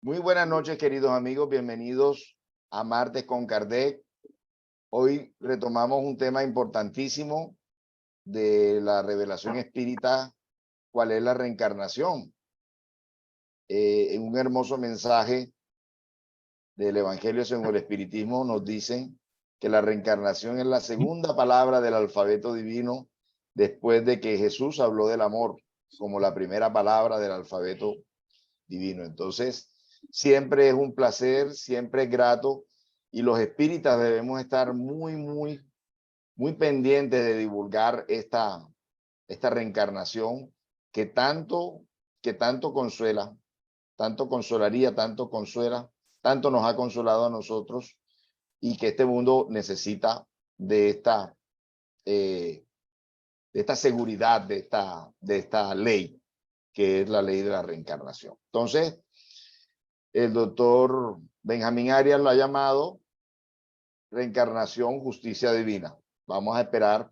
Muy buenas noches, queridos amigos. Bienvenidos a Martes con Kardec. Hoy retomamos un tema importantísimo de la revelación espírita, cuál es la reencarnación. En un hermoso mensaje del Evangelio según el Espiritismo nos dicen que la reencarnación es la segunda palabra del alfabeto divino después de que Jesús habló del amor como la primera palabra del alfabeto divino. Entonces, siempre es un placer, siempre es grato, y los espíritas debemos estar muy pendientes de divulgar esta reencarnación que tanto consuela, tanto consolaría, tanto consuela, tanto nos ha consolado a nosotros, y que este mundo necesita de esta seguridad, de esta ley, que es la ley de la reencarnación. Entonces, el doctor Benjamín Arias lo ha llamado reencarnación, justicia divina. Vamos a esperar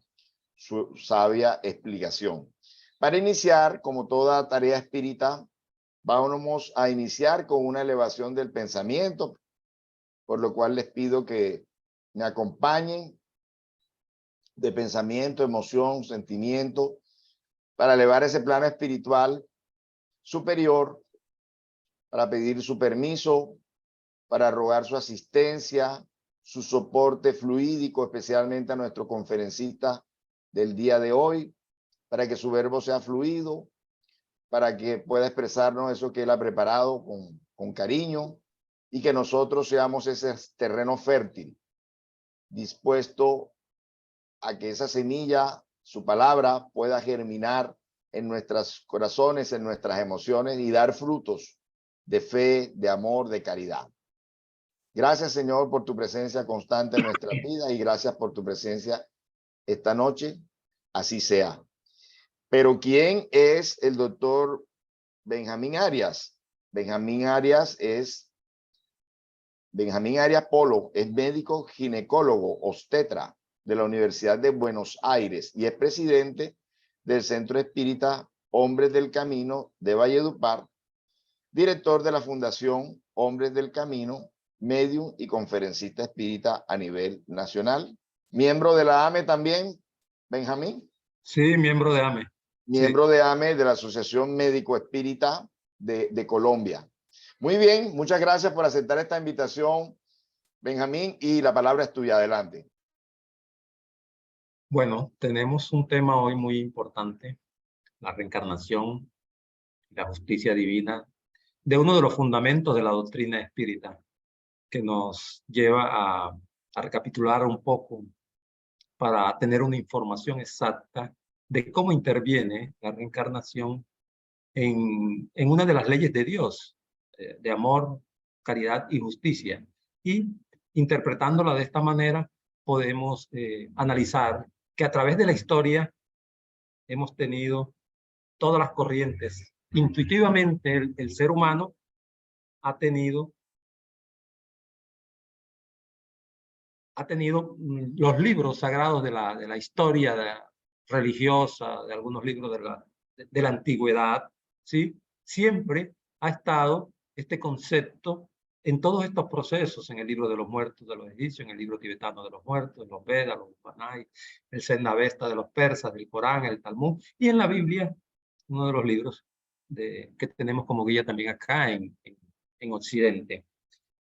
su sabia explicación. Para iniciar, como toda tarea espírita, vamos a iniciar con una elevación del pensamiento, por lo cual les pido que me acompañen de pensamiento, emoción, sentimiento, para elevar ese plano espiritual superior, para pedir su permiso, para rogar su asistencia, su soporte fluídico, especialmente a nuestro conferencista del día de hoy, para que su verbo sea fluido, para que pueda expresarnos eso que él ha preparado con cariño, y que nosotros seamos ese terreno fértil, dispuesto a que esa semilla, su palabra, pueda germinar en nuestros corazones, en nuestras emociones, y dar frutos de fe, de amor, de caridad. Gracias, Señor, por tu presencia constante en nuestras vidas, y gracias por tu presencia esta noche. Así sea. Pero ¿quién es el doctor Benjamín Arias? Benjamín Arias Polo, es médico ginecólogo obstetra de la Universidad de Buenos Aires y es presidente del Centro Espírita Hombres del Camino de Valledupar, director de la Fundación Hombres del Camino, medium y conferencista espírita a nivel nacional. Miembro de la AME también, Benjamín. Sí, miembro de AME. Miembro de AME, de la Asociación Médico Espírita de Colombia. Muy bien, muchas gracias por aceptar esta invitación, Benjamín, y la palabra es tuya. Adelante. Bueno, tenemos un tema hoy muy importante, la reencarnación, la justicia divina, de uno de los fundamentos de la doctrina espírita, que nos lleva a recapitular un poco para tener una información exacta de cómo interviene la reencarnación en una de las leyes de Dios, de amor, caridad y justicia. Y interpretándola de esta manera, podemos analizar que a través de la historia hemos tenido todas las corrientes. Intuitivamente el ser humano ha tenido los libros sagrados de la historia religiosa, de algunos libros de la antigüedad, ¿sí? Siempre ha estado este concepto en todos estos procesos, en el libro de los muertos de los egipcios, en el libro tibetano de los muertos, en los Vedas, los Upanay, el Zen-Avesta de los persas, del Corán, el Talmud, y en la Biblia, uno de los libros que tenemos como guía también acá en Occidente.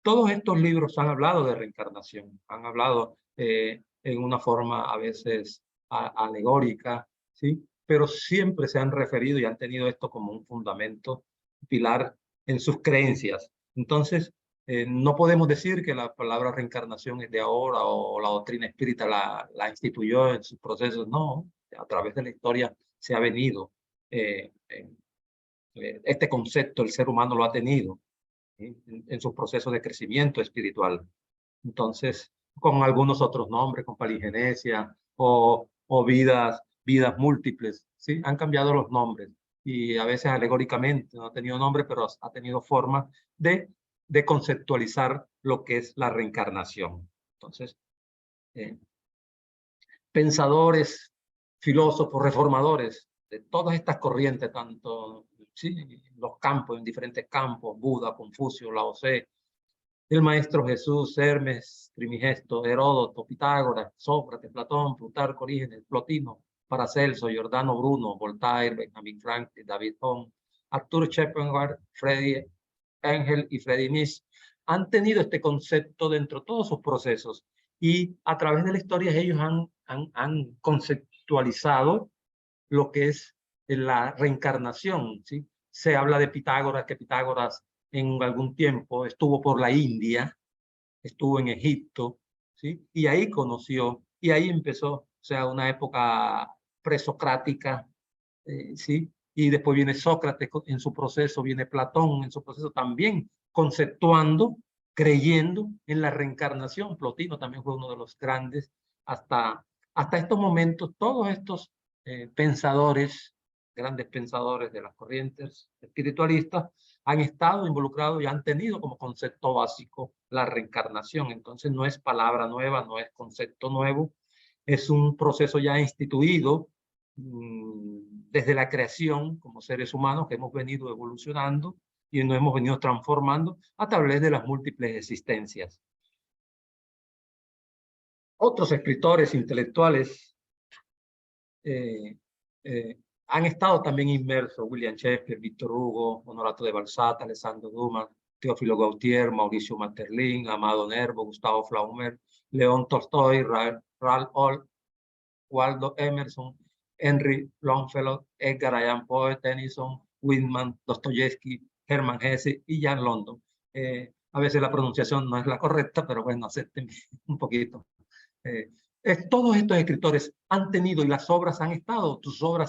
Todos estos libros han hablado de reencarnación, han hablado en una forma a veces alegórica, ¿sí? Pero siempre se han referido y han tenido esto como un fundamento, pilar en sus creencias. Entonces, no podemos decir que la palabra reencarnación es de ahora o la doctrina espírita la instituyó en sus procesos. No, a través de la historia se ha venido. Este concepto el ser humano lo ha tenido en su proceso de crecimiento espiritual. Entonces, con algunos otros nombres, con paligenesia o vidas múltiples, ¿sí? Han cambiado los nombres y a veces alegóricamente no ha tenido nombre, pero ha tenido forma de conceptualizar lo que es la reencarnación. Entonces, pensadores, filósofos, reformadores de todas estas corrientes, tanto ¿sí? Los campos, en diferentes campos, Buda, Confucio, Lao Tse, el maestro Jesús, Hermes, Trimigesto, Heródoto, Pitágoras, Sócrates, Platón, Plutarco, Orígenes, Plotino, Paracelso, Giordano Bruno, Voltaire, Benjamin Franklin, David Hume, Arthur Schopenhauer, Friedrich Engels y Friedrich Nietzsche han tenido este concepto dentro de todos sus procesos y a través de la historia ellos han conceptualizado lo que es la reencarnación, ¿sí? Se habla de Pitágoras, que Pitágoras en algún tiempo estuvo por la India, estuvo en Egipto, ¿sí? Y ahí conoció, y ahí empezó, o sea, una época presocrática, ¿sí? Y después viene Sócrates en su proceso, viene Platón en su proceso también, conceptuando, creyendo en la reencarnación. Plotino también fue uno de los grandes. Hasta estos momentos, todos estos pensadores, grandes pensadores de las corrientes espiritualistas, han estado involucrados y han tenido como concepto básico la reencarnación. Entonces no es palabra nueva, no es concepto nuevo, es un proceso ya instituido desde la creación como seres humanos que hemos venido evolucionando y nos hemos venido transformando a través de las múltiples existencias. Otros escritores intelectuales han estado también inmersos: William Shakespeare, Víctor Hugo, Honorato de Balzac, Alessandro Dumas, Teófilo Gautier, Mauricio Maeterlinck, Amado Nervo, Gustavo Flaubert, León Tolstoy, Ralph Waldo Emerson, Henry Longfellow, Edgar Allan Poe, Tennyson, Whitman, Dostoyevsky, Hermann Hesse y Jan London. A veces la pronunciación no es la correcta, pero bueno, acepten un poquito. Todos estos escritores han tenido, y las obras han estado,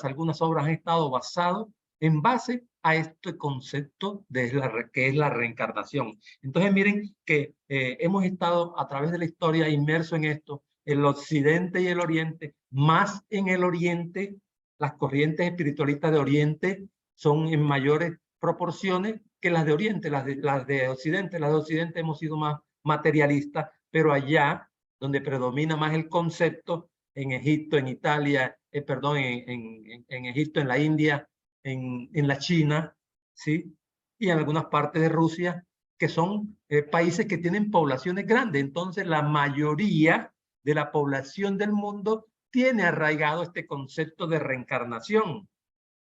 algunas obras han estado basadas en base a este concepto que es la reencarnación. Entonces miren que hemos estado a través de la historia inmersos en esto, el occidente y el oriente, más en el oriente, las corrientes espiritualistas de oriente son en mayores proporciones que las de oriente, las de occidente. Las de occidente hemos sido más materialistas, pero allá donde predomina más el concepto, en Egipto, en Italia, perdón, en Egipto, en la India, en la China, ¿sí? Y en algunas partes de Rusia, que son países que tienen poblaciones grandes. Entonces, la mayoría de la población del mundo tiene arraigado este concepto de reencarnación.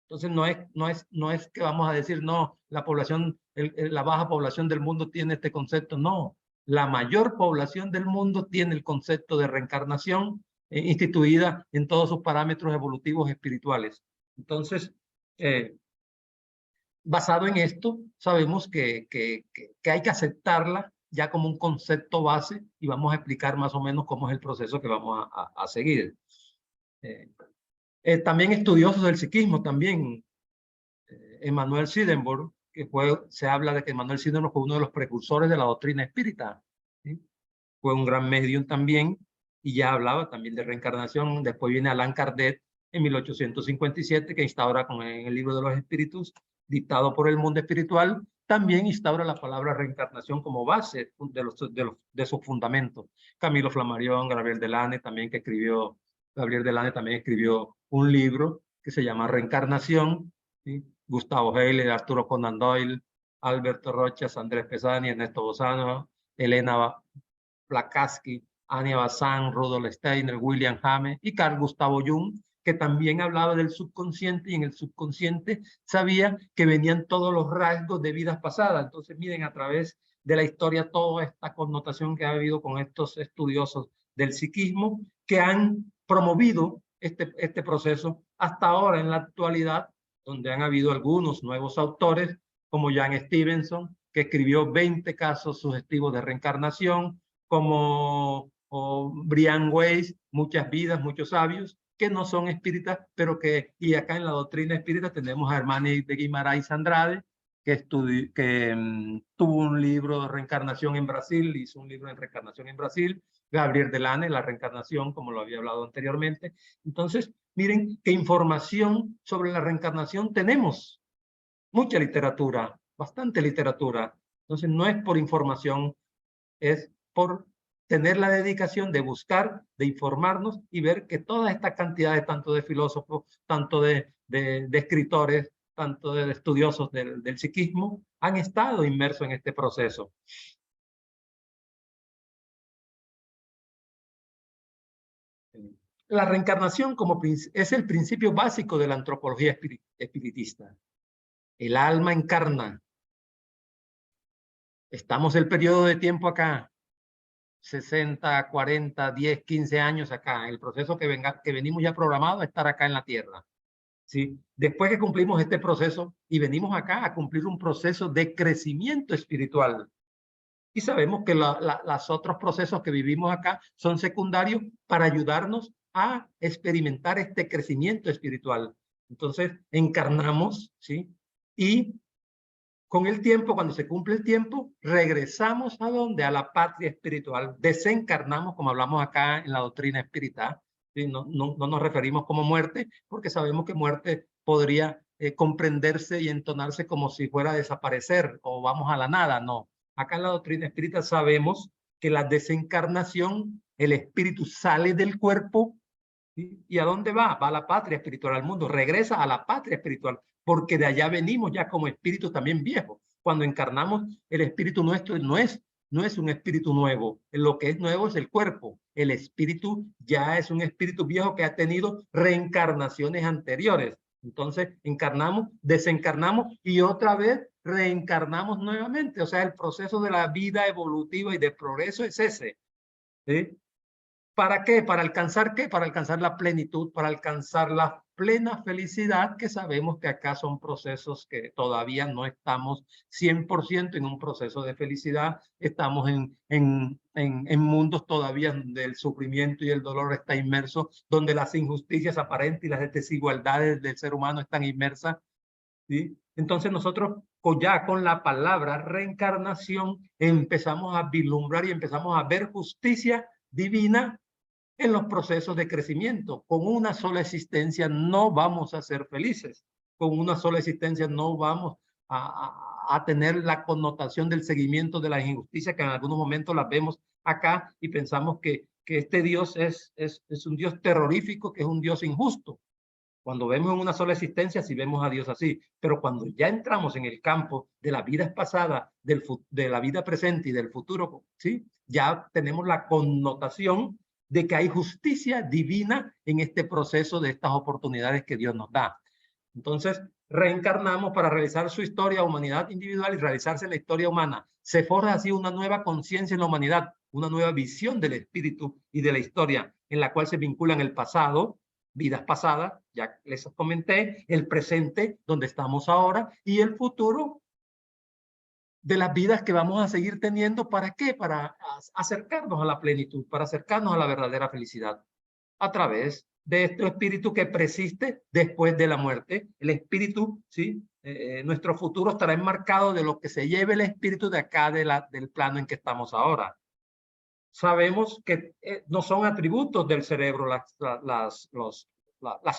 Entonces, no es que vamos a decir, no, la población, la baja población del mundo tiene este concepto. No, la mayor población del mundo tiene el concepto de reencarnación instituida en todos sus parámetros evolutivos espirituales. Entonces, basado en esto, sabemos que hay que aceptarla ya como un concepto base y vamos a explicar más o menos cómo es el proceso que vamos a seguir. También estudiosos del psiquismo, también Emanuel Swedenborg, que se habla de que Emanuel Swedenborg fue uno de los precursores de la doctrina espírita, ¿sí? Fue un gran medium también y ya hablaba también de reencarnación. Después viene Allan Kardec en 1857, que instaura en el libro de los espíritus, dictado por el mundo espiritual, también instaura la palabra reencarnación como base de sus fundamentos. Camilo Flammarion, Gabriel Delane también escribió un libro que se llama Reencarnación, ¿sí? Gustavo Heile, Arturo Conan Doyle, Alberto Rochas, Andrés Pesani, Ernesto Bozano, Elena Blavatsky, Anya Bazán, Rudolf Steiner, William James y Carl Gustavo Jung, que también hablaba del subconsciente, y en el subconsciente sabía que venían todos los rasgos de vidas pasadas. Entonces miren, a través de la historia, toda esta connotación que ha habido con estos estudiosos del psiquismo que han promovido este proceso hasta ahora en la actualidad, donde han habido algunos nuevos autores como Jan Stevenson, que escribió 20 casos sugestivos de reencarnación, como Brian Weiss, Muchas vidas, muchos sabios, que no son espíritas, pero y acá en la doctrina espírita tenemos a Hermani de Guimarães Andrade, que tuvo un libro de reencarnación en Brasil, hizo un libro de reencarnación en Brasil, Gabriel Delane, la reencarnación, como lo había hablado anteriormente. Entonces, miren qué información sobre la reencarnación tenemos. Mucha literatura, bastante literatura. Entonces, no es por información, es por tener la dedicación de buscar, de informarnos y ver que toda esta cantidad de tanto de filósofos, tanto de escritores, tanto de estudiosos del psiquismo, han estado inmersos en este proceso. La reencarnación es el principio básico de la antropología espiritista. El alma encarna. Estamos el periodo de tiempo acá, 60, 40, 10, 15 años acá, el proceso que venimos ya programado a estar acá en la Tierra. ¿Sí? Después que cumplimos este proceso y venimos acá a cumplir un proceso de crecimiento espiritual. Y sabemos que los otros procesos que vivimos acá son secundarios para ayudarnos a experimentar este crecimiento espiritual. Entonces, encarnamos, ¿sí? Y con el tiempo, cuando se cumple el tiempo, regresamos ¿a dónde? A la patria espiritual. Desencarnamos, como hablamos acá en la doctrina espírita. ¿Sí? No nos referimos como muerte, porque sabemos que muerte podría comprenderse y entonarse como si fuera a desaparecer o vamos a la nada. No. Acá en la doctrina espírita sabemos que la desencarnación, el espíritu sale del cuerpo. ¿Sí? ¿Y a dónde va? Va a la patria espiritual, al mundo. Regresa a la patria espiritual, porque de allá venimos ya como espíritu también viejo. Cuando encarnamos, el espíritu nuestro no es un espíritu nuevo. Lo que es nuevo es el cuerpo. El espíritu ya es un espíritu viejo que ha tenido reencarnaciones anteriores. Entonces, encarnamos, desencarnamos y otra vez reencarnamos nuevamente. O sea, el proceso de la vida evolutiva y de progreso es ese. ¿Sí? ¿Para qué? ¿Para alcanzar qué? Para alcanzar la plenitud, para alcanzar la plena felicidad, que sabemos que acá son procesos que todavía no estamos 100% en un proceso de felicidad. Estamos en mundos todavía donde el sufrimiento y el dolor está inmerso, donde las injusticias aparentes y las desigualdades del ser humano están inmersas. ¿Sí? Entonces nosotros ya con la palabra reencarnación empezamos a vislumbrar y empezamos a ver justicia divina en los procesos de crecimiento. Con una sola existencia no vamos a ser felices. Con una sola existencia no vamos a tener la connotación del seguimiento de las injusticias que en algunos momentos las vemos acá y pensamos que este Dios es un Dios terrorífico, que es un Dios injusto. Cuando vemos en una sola existencia, sí vemos a Dios así. Pero cuando ya entramos en el campo de la vida pasada, de la vida presente y del futuro, ¿sí? Ya tenemos la connotación de que hay justicia divina en este proceso de estas oportunidades que Dios nos da. Entonces, reencarnamos para realizar su historia, humanidad individual y realizarse la historia humana. Se forja así una nueva conciencia en la humanidad, una nueva visión del espíritu y de la historia, en la cual se vinculan el pasado, vidas pasadas, ya les comenté, el presente, donde estamos ahora, y el futuro de las vidas que vamos a seguir teniendo. ¿Para qué? Para acercarnos a la plenitud, para acercarnos a la verdadera felicidad, a través de este espíritu que persiste después de la muerte. El espíritu, ¿sí? Nuestro futuro estará enmarcado de lo que se lleve el espíritu de acá, del plano en que estamos ahora. Sabemos que no son atributos del cerebro las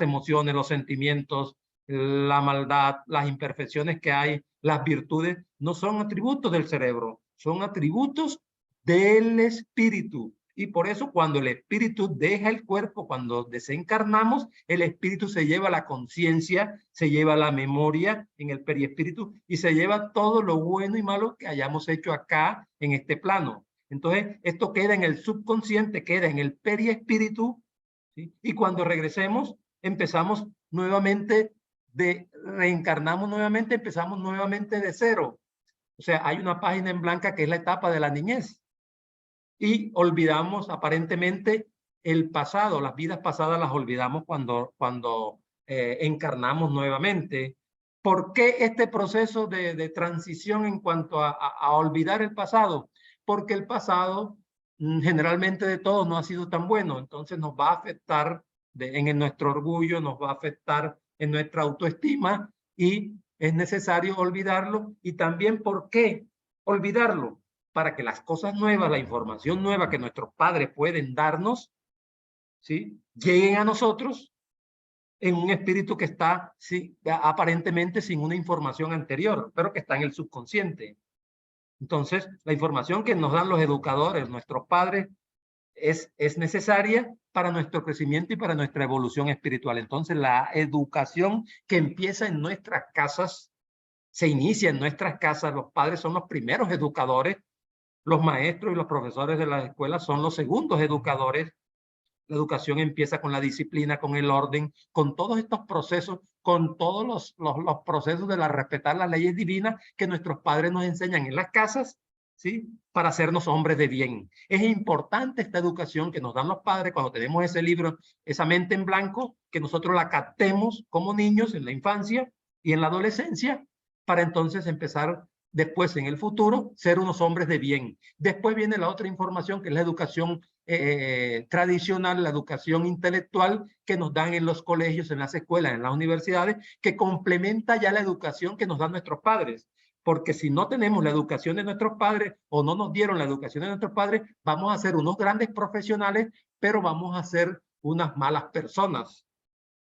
emociones, los sentimientos, la maldad, las imperfecciones que hay, las virtudes, no son atributos del cerebro, son atributos del espíritu. Y por eso cuando el espíritu deja el cuerpo, cuando desencarnamos, el espíritu se lleva la conciencia, se lleva la memoria en el periespíritu y se lleva todo lo bueno y malo que hayamos hecho acá en este plano. Entonces, esto queda en el subconsciente, queda en el periespíritu, ¿sí? Y cuando regresemos, empezamos nuevamente, reencarnamos nuevamente, empezamos nuevamente de cero. O sea, hay una página en blanca que es la etapa de la niñez. Y olvidamos aparentemente el pasado, las vidas pasadas las olvidamos cuando encarnamos nuevamente. ¿Por qué este proceso de transición en cuanto a olvidar el pasado? Porque el pasado generalmente de todos no ha sido tan bueno, entonces nos va a afectar en nuestro orgullo, nos va a afectar en nuestra autoestima y es necesario olvidarlo. Y también, ¿por qué olvidarlo? Para que las cosas nuevas, la información nueva que nuestros padres pueden darnos, ¿sí? Lleguen a nosotros en un espíritu que está, sí, aparentemente sin una información anterior, pero que está en el subconsciente. Entonces, la información que nos dan los educadores, nuestros padres, es necesaria para nuestro crecimiento y para nuestra evolución espiritual. Entonces, la educación que empieza en nuestras casas, se inicia en nuestras casas. Los padres son los primeros educadores, los maestros y los profesores de las escuelas son los segundos educadores. La educación empieza con la disciplina, con el orden, con todos estos procesos, con todos los procesos de respetar las leyes divinas que nuestros padres nos enseñan en las casas, ¿sí? Para hacernos hombres de bien. Es importante esta educación que nos dan los padres cuando tenemos ese libro, esa mente en blanco, que nosotros la captemos como niños en la infancia y en la adolescencia, para entonces empezar después en el futuro ser unos hombres de bien. Después viene la otra información que es la educación tradicional, la educación intelectual que nos dan en los colegios, en las escuelas, en las universidades, que complementa ya la educación que nos dan nuestros padres. Porque si no tenemos la educación de nuestros padres o no nos dieron la educación de nuestros padres, vamos a ser unos grandes profesionales, pero vamos a ser unas malas personas.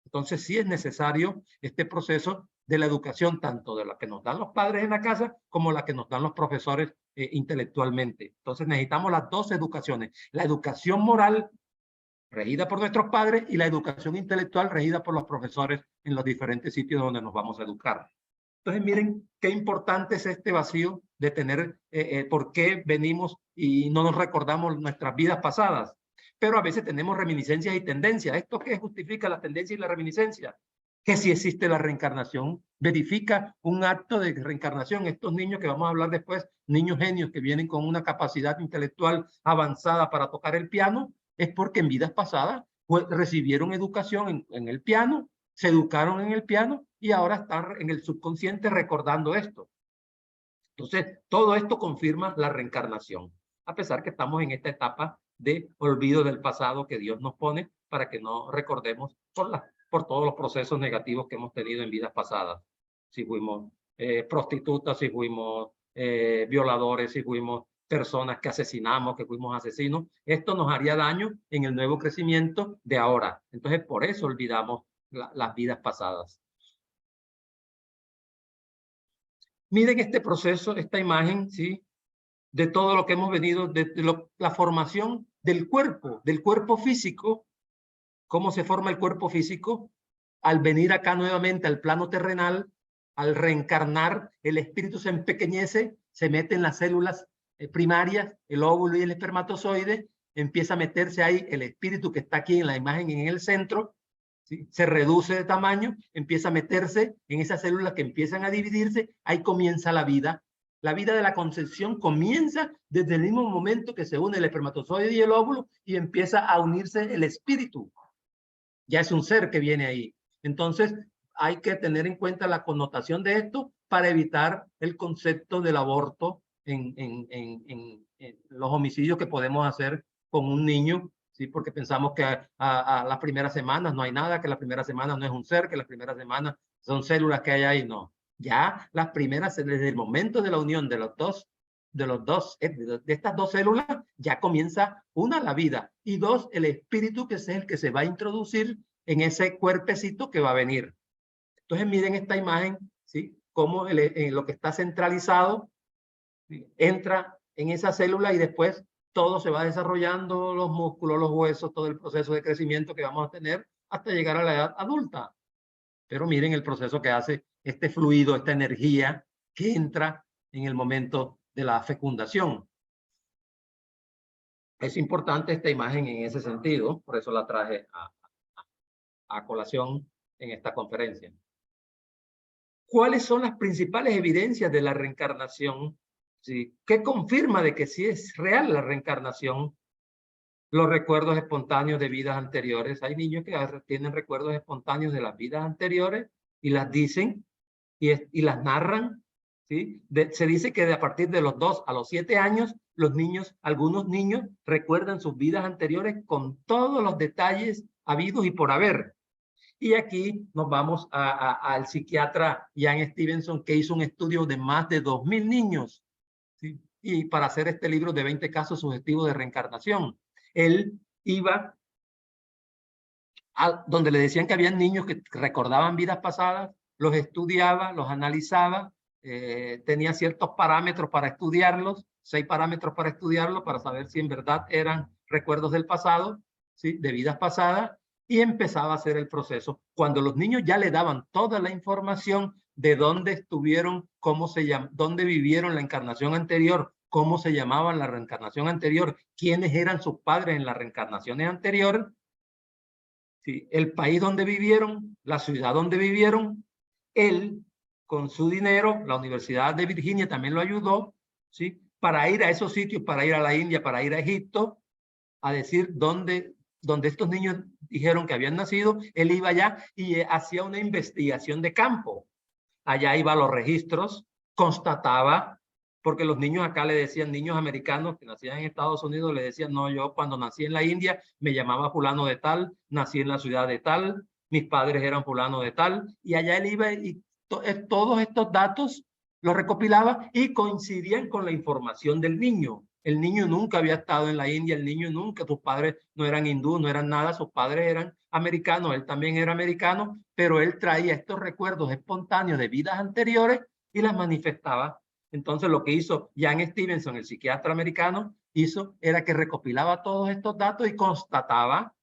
Entonces sí es necesario este proceso de la educación, tanto de la que nos dan los padres en la casa como la que nos dan los profesores intelectualmente. Entonces necesitamos las dos educaciones, la educación moral regida por nuestros padres y la educación intelectual regida por los profesores en los diferentes sitios donde nos vamos a educar. Entonces miren qué importante es este vacío de tener por qué venimos y no nos recordamos nuestras vidas pasadas. Pero a veces tenemos reminiscencias y tendencias. ¿Esto qué justifica la tendencia y la reminiscencia? Que si existe la reencarnación, verifica un acto de reencarnación. Estos niños que vamos a hablar después, niños genios que vienen con una capacidad intelectual avanzada para tocar el piano, es porque en vidas pasadas recibieron educación en el piano, se educaron en el piano y ahora están en el subconsciente recordando esto. Entonces, todo esto confirma la reencarnación, a pesar que estamos en esta etapa de olvido del pasado que Dios nos pone para que no recordemos por todos los procesos negativos que hemos tenido en vidas pasadas. Si fuimos prostitutas, si fuimos violadores, si fuimos personas que asesinamos, que fuimos asesinos, esto nos haría daño en el nuevo crecimiento de ahora. Entonces, por eso olvidamos las vidas pasadas. Miren este proceso, esta imagen, ¿sí? De todo lo que hemos venido, la formación del cuerpo físico, cómo se forma el cuerpo físico, al venir acá nuevamente al plano terrenal, al reencarnar, el espíritu se empequeñece, se mete en las células primarias, el óvulo y el espermatozoide, empieza a meterse ahí el espíritu que está aquí en la imagen en el centro, ¿sí? Se reduce de tamaño, empieza a meterse en esas células que empiezan a dividirse, ahí comienza la vida. La vida de la concepción comienza desde el mismo momento que se une el espermatozoide y el óvulo y empieza a unirse el espíritu. Ya es un ser que viene ahí. Entonces, hay que tener en cuenta la connotación de esto para evitar el concepto del aborto en los homicidios que podemos hacer con un niño, ¿sí? Porque pensamos que a las primeras semanas no hay nada, que las primeras semanas no es un ser, que las primeras semanas son células que hay ahí, no. Ya las primeras, desde el momento de la unión de estas dos células, ya comienza una, la vida, y dos, el espíritu, que es el que se va a introducir en ese cuerpecito que va a venir. Entonces miren esta imagen, ¿sí? Cómo en lo que está centralizado, ¿sí? Entra en esa célula y después todo se va desarrollando, los músculos, los huesos, todo el proceso de crecimiento que vamos a tener hasta llegar a la edad adulta. Pero miren el proceso que hace este fluido, esta energía que entra en el momento de la fecundación. Es importante esta imagen en ese sentido, por eso la traje a colación en esta conferencia. ¿Cuáles son las principales evidencias de la reencarnación? ¿Sí? ¿Qué confirma de que sí es real la reencarnación? Los recuerdos espontáneos de vidas anteriores. Hay niños que tienen recuerdos espontáneos de las vidas anteriores y las dicen y las narran, ¿sí? Se dice que a partir de los 2 a los 7 años, algunos niños recuerdan sus vidas anteriores con todos los detalles habidos y por haber. Y aquí nos vamos al psiquiatra Ian Stevenson, que hizo un estudio de más de 2.000 niños, ¿sí? Y para hacer este libro de 20 casos sugestivos de reencarnación. Él iba donde le decían que había niños que recordaban vidas pasadas, los estudiaba, los analizaba, tenía ciertos parámetros para estudiarlos, 6 parámetros para estudiarlos, para saber si en verdad eran recuerdos del pasado, ¿sí? De vidas pasadas, y empezaba a hacer el proceso. Cuando los niños ya le daban toda la información de dónde estuvieron, cómo se llaman, dónde vivieron la encarnación anterior, cómo se llamaban la reencarnación anterior, quiénes eran sus padres en las reencarnaciones anteriores, ¿sí? El país donde vivieron, la ciudad donde vivieron, él con su dinero, la Universidad de Virginia también lo ayudó, ¿sí? Para ir a esos sitios, para ir a la India, para ir a Egipto, a decir dónde estos niños dijeron que habían nacido. Él iba allá y hacía una investigación de campo. Allá iba a los registros, constataba, porque los niños acá le decían, niños americanos que nacían en Estados Unidos, le decían, no, yo cuando nací en la India me llamaba fulano de tal, nací en la ciudad de tal, mis padres eran fulano de tal, y allá él iba y todos estos datos los recopilaba y coincidían con la información del niño. El niño nunca había estado en la India, el niño nunca, sus padres no eran hindú, no eran nada, sus padres eran americanos, él también era americano, pero él traía estos recuerdos espontáneos de vidas anteriores y las manifestaba. Entonces lo que hizo Jan Stevenson, el psiquiatra americano, era que recopilaba todos estos datos y constataba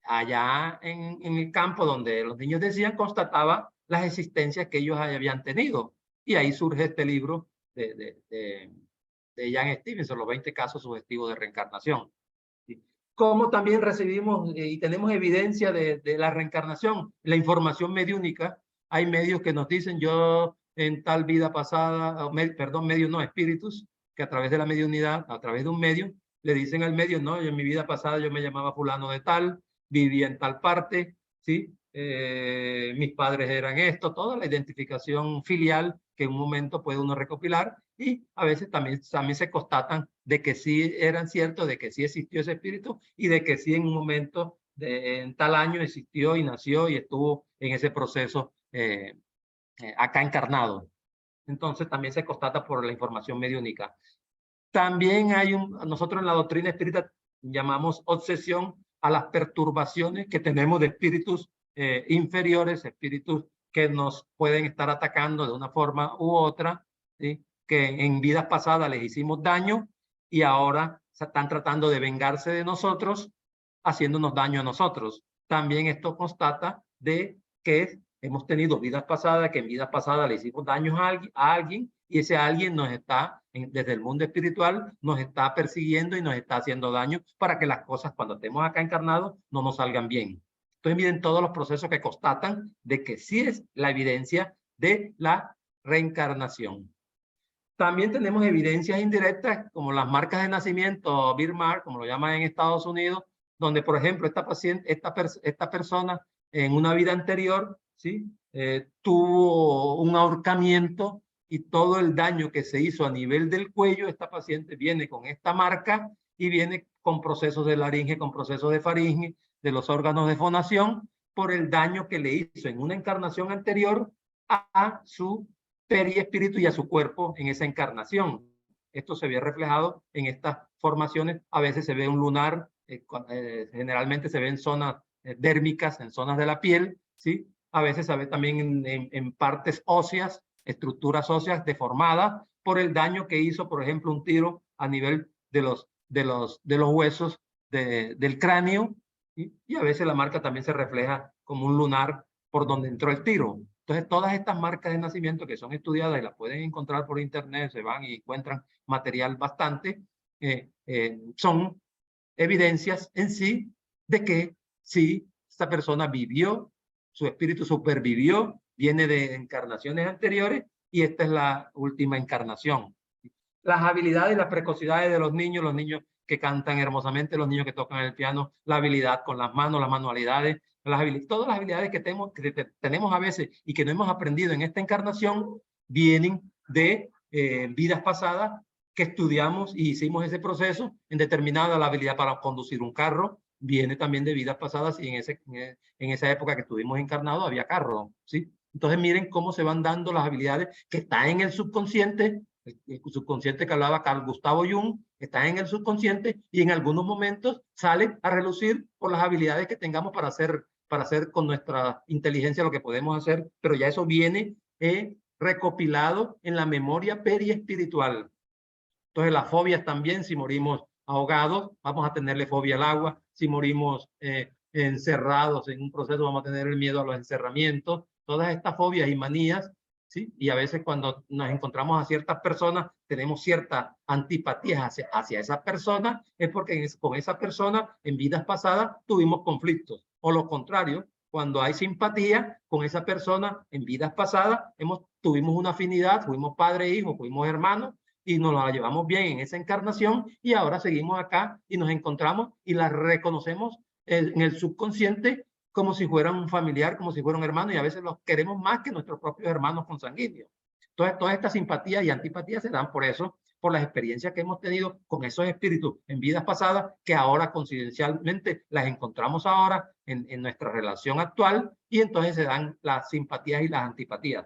allá en el campo donde los niños decían, constataba las existencias que ellos habían tenido. Y ahí surge este libro de Jan Stevenson, los 20 casos sugestivos de reencarnación. ¿Sí? Como también recibimos y tenemos evidencia de la reencarnación, la información mediúnica. Hay medios que nos dicen, yo en tal vida pasada, perdón, medios no, espíritus, que a través de la mediunidad, a través de un medio, le dicen al medio, no, yo en mi vida pasada yo me llamaba fulano de tal, vivía en tal parte, ¿sí? Mis padres eran esto, toda la identificación filial que en un momento puede uno recopilar, y a veces también se constatan de que sí eran ciertos, de que sí existió ese espíritu y de que sí en un momento, en tal año existió y nació y estuvo en ese proceso acá encarnado. Entonces también se constata por la información mediúnica. También hay nosotros en la doctrina espírita llamamos obsesión a las perturbaciones que tenemos de espíritus inferiores, espíritus que nos pueden estar atacando de una forma u otra, ¿sí? Que en vidas pasadas les hicimos daño y ahora se están tratando de vengarse de nosotros, haciéndonos daño a nosotros. También esto constata de que hemos tenido vidas pasadas, que en vidas pasadas le hicimos daño a alguien y ese alguien nos está, desde el mundo espiritual, nos está persiguiendo y nos está haciendo daño para que las cosas cuando estemos acá encarnados no nos salgan bien. Entonces miren todos los procesos que constatan de que sí es la evidencia de la reencarnación. También tenemos evidencias indirectas como las marcas de nacimiento, birthmark, como lo llaman en Estados Unidos, donde por ejemplo esta persona en una vida anterior, ¿sí? Tuvo un ahorcamiento y todo el daño que se hizo a nivel del cuello, esta paciente viene con esta marca y viene con procesos de laringe, con procesos de faringe, de los órganos de fonación, por el daño que le hizo en una encarnación anterior a su periespíritu y a su cuerpo en esa encarnación. Esto se ve reflejado en estas formaciones. A veces se ve un lunar, generalmente se ve en zonas dérmicas, en zonas de la piel, ¿sí? A veces se ve también en partes óseas, estructuras óseas deformadas por el daño que hizo, por ejemplo, un tiro a nivel de los huesos del cráneo, y a veces la marca también se refleja como un lunar por donde entró el tiro. Entonces, todas estas marcas de nacimiento que son estudiadas y las pueden encontrar por internet, se van y encuentran material bastante, son evidencias en sí de que sí, esta persona vivió, su espíritu supervivió, viene de encarnaciones anteriores y esta es la última encarnación. Las habilidades y las precocidades de los niños que cantan hermosamente, los niños que tocan el piano, la habilidad con las manos, las manualidades, todas las habilidades que tenemos a veces y que no hemos aprendido en esta encarnación, vienen de vidas pasadas que estudiamos y hicimos ese proceso en determinada. La habilidad para conducir un carro viene también de vidas pasadas y en esa época que estuvimos encarnados había carro, ¿sí? Entonces miren cómo se van dando las habilidades que están en el subconsciente. El subconsciente que hablaba Carl Gustavo Jung está en el subconsciente y en algunos momentos sale a relucir por las habilidades que tengamos para hacer con nuestra inteligencia lo que podemos hacer, pero ya eso viene recopilado en la memoria periespiritual. Entonces las fobias también, si morimos ahogados, vamos a tenerle fobia al agua. Si morimos encerrados en un proceso, vamos a tener el miedo a los encerramientos. Todas estas fobias y manías, ¿sí? Y a veces cuando nos encontramos a ciertas personas, tenemos cierta antipatía hacia esa persona, es porque con esa persona en vidas pasadas tuvimos conflictos. O lo contrario, cuando hay simpatía con esa persona en vidas pasadas, tuvimos una afinidad, fuimos padre e hijo, fuimos hermanos, y nos la llevamos bien en esa encarnación, y ahora seguimos acá y nos encontramos y la reconocemos en el subconsciente como si fueran un familiar, como si fuera un hermano, y a veces los queremos más que nuestros propios hermanos consanguíneos. Entonces, todas estas simpatías y antipatías se dan por eso, por las experiencias que hemos tenido con esos espíritus en vidas pasadas, que ahora coincidencialmente las encontramos ahora en nuestra relación actual, y entonces se dan las simpatías y las antipatías.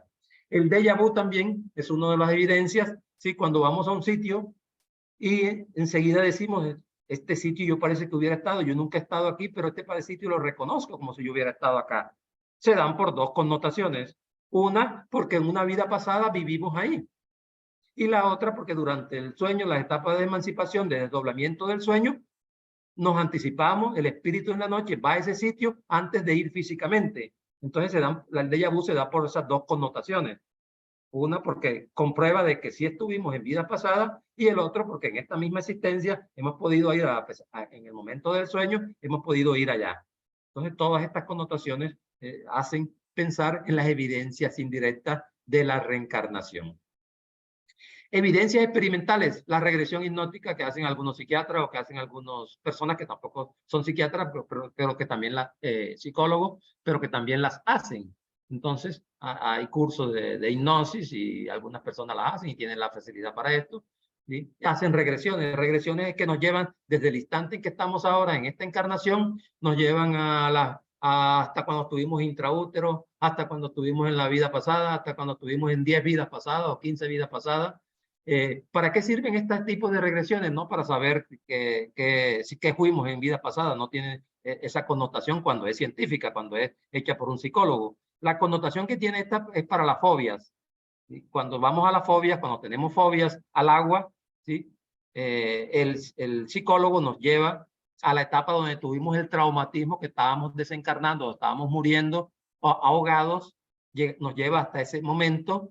El déjà vu también es una de las evidencias, ¿sí? Cuando vamos a un sitio y enseguida decimos, este sitio yo parece que hubiera estado, yo nunca he estado aquí, pero este sitio lo reconozco como si yo hubiera estado acá. Se dan por dos connotaciones. Una, porque en una vida pasada vivimos ahí. Y la otra, porque durante el sueño, las etapas de emancipación, de desdoblamiento del sueño, nos anticipamos, el espíritu en la noche va a ese sitio antes de ir físicamente. Entonces el déjà vu se da por esas dos connotaciones. Una porque comprueba de que sí estuvimos en vidas pasadas, y el otro porque en esta misma existencia hemos podido ir en el momento del sueño, hemos podido ir allá. Entonces todas estas connotaciones hacen pensar en las evidencias indirectas de la reencarnación. Evidencias experimentales, la regresión hipnótica que hacen algunos psiquiatras o que hacen algunas personas que tampoco son psiquiatras, pero que también psicólogos, pero que también las hacen. Entonces, hay cursos de hipnosis y algunas personas las hacen y tienen la facilidad para esto. ¿Sí? Hacen regresiones que nos llevan desde el instante en que estamos ahora en esta encarnación, nos llevan hasta cuando estuvimos intraútero, hasta cuando estuvimos en la vida pasada, hasta cuando estuvimos en 10 vidas pasadas o 15 vidas pasadas. ¿Para qué sirven este tipo de regresiones? ¿No? Para saber que fuimos en vidas pasadas. No tiene esa connotación cuando es científica, cuando es hecha por un psicólogo. La connotación que tiene esta es para las fobias. ¿Sí? Cuando vamos a las fobias, cuando tenemos fobias al agua, ¿sí? El psicólogo nos lleva a la etapa donde tuvimos el traumatismo, que estábamos desencarnando, estábamos muriendo ahogados, nos lleva hasta ese momento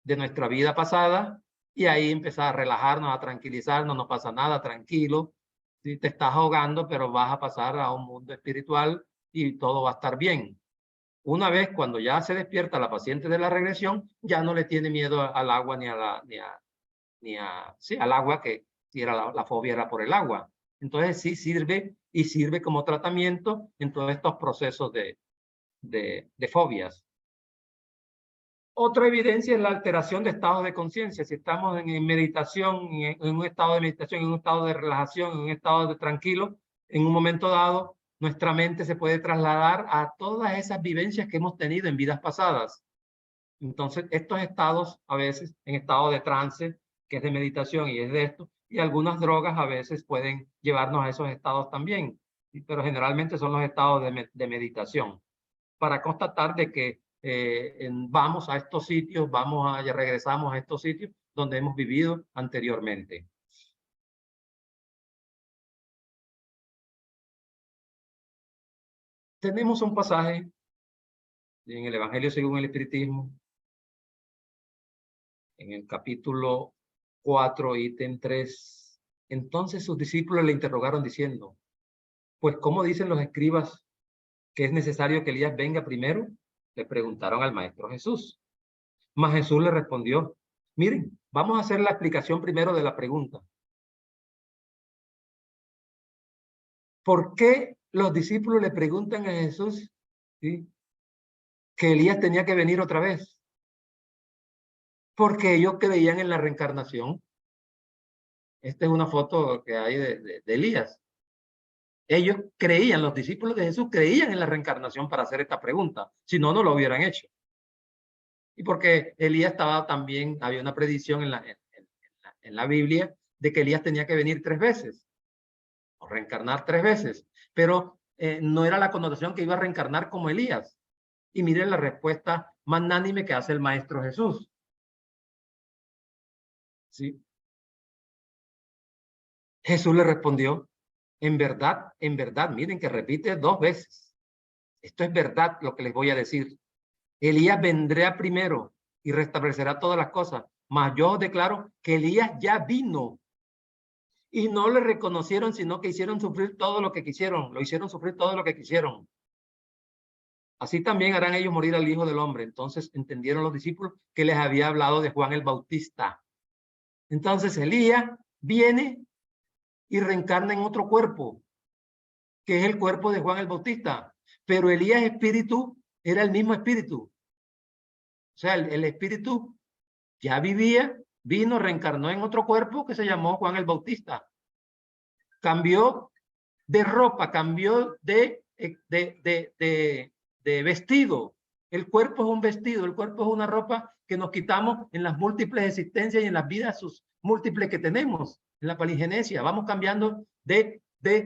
de nuestra vida pasada, y ahí empezar a relajarnos, a tranquilizarnos, no pasa nada, tranquilo. ¿Sí? Te estás ahogando, pero vas a pasar a un mundo espiritual y todo va a estar bien. Una vez cuando ya se despierta la paciente de la regresión, ya no le tiene miedo al agua sí, al agua, que si era la fobia era por el agua. Entonces sí sirve, y sirve como tratamiento en todos estos procesos de fobias. Otra evidencia es la alteración de estados de conciencia. Si estamos en meditación, en un estado de meditación, en un estado de relajación, en un estado de tranquilo, en un momento dado, nuestra mente se puede trasladar a todas esas vivencias que hemos tenido en vidas pasadas. Entonces, estos estados, a veces en estado de trance, que es de meditación y es de esto, y algunas drogas a veces pueden llevarnos a esos estados también, pero generalmente son los estados de meditación, para constatar de que vamos a estos sitios, regresamos a estos sitios donde hemos vivido anteriormente. Tenemos un pasaje en el Evangelio según el Espiritismo, en el capítulo 4, ítem 3. Entonces sus discípulos le interrogaron diciendo, pues ¿cómo dicen los escribas que es necesario que Elías venga primero? Le preguntaron al Maestro Jesús. Mas Jesús le respondió, miren, vamos a hacer la explicación primero de la pregunta. ¿Por qué los discípulos le preguntan a Jesús, ¿sí?, que Elías tenía que venir otra vez? Porque ellos creían en la reencarnación. Esta es una foto que hay de Elías. Ellos creían, los discípulos de Jesús creían en la reencarnación para hacer esta pregunta. Si no, no lo hubieran hecho. Y porque Elías también, había una predicción en la Biblia de que Elías tenía que venir 3 veces, o reencarnar 3 veces. Pero no era la connotación que iba a reencarnar como Elías. Y miren la respuesta magnánime que hace el Maestro Jesús. ¿Sí? Jesús le respondió, en verdad, miren que repite 2 veces. Esto es verdad lo que les voy a decir. Elías vendrá primero y restablecerá todas las cosas. Mas yo os declaro que Elías ya vino y no le reconocieron, sino que hicieron sufrir todo lo que quisieron. Lo hicieron sufrir todo lo que quisieron. Así también harán ellos morir al Hijo del Hombre. Entonces entendieron los discípulos que les había hablado de Juan el Bautista. Entonces Elías viene y reencarna en otro cuerpo, que es el cuerpo de Juan el Bautista. Pero Elías espíritu era el mismo espíritu. O sea, el espíritu ya vivía, vino, reencarnó en otro cuerpo que se llamó Juan el Bautista. Cambió de ropa, cambió de vestido. El cuerpo es un vestido, el cuerpo es una ropa que nos quitamos en las múltiples existencias y en las vidas sus múltiples que tenemos, en la palingenesia. Vamos cambiando de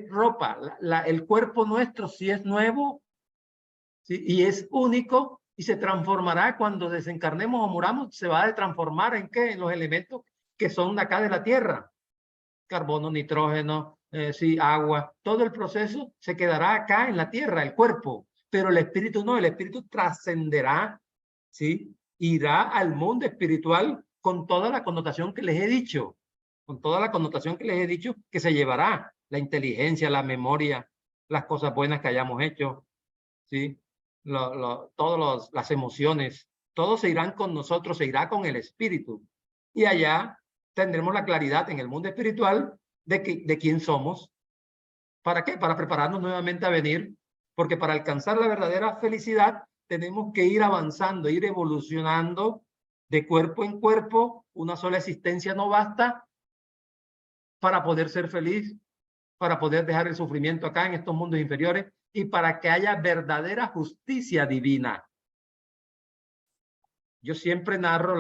ropa. El cuerpo nuestro sí es nuevo, ¿sí? Y es único y se transformará cuando desencarnemos o muramos. Se va a transformar ¿en qué? En los elementos que son de acá de la tierra. Carbono, nitrógeno, sí, agua. Todo el proceso se quedará acá en la tierra, el cuerpo. Pero el espíritu no, el espíritu trascenderá, ¿sí? Irá al mundo espiritual con toda la connotación que les he dicho, con toda la connotación que les he dicho que se llevará, la inteligencia, la memoria, las cosas buenas que hayamos hecho, ¿sí? Todas las emociones, todo se irán con nosotros, se irá con el espíritu. Y allá tendremos la claridad en el mundo espiritual de quién somos. ¿Para qué? Para prepararnos nuevamente a venir, porque para alcanzar la verdadera felicidad tenemos que ir avanzando, ir evolucionando de cuerpo en cuerpo. Una sola existencia no basta para poder ser feliz, para poder dejar el sufrimiento acá en estos mundos inferiores y para que haya verdadera justicia divina. Yo siempre narro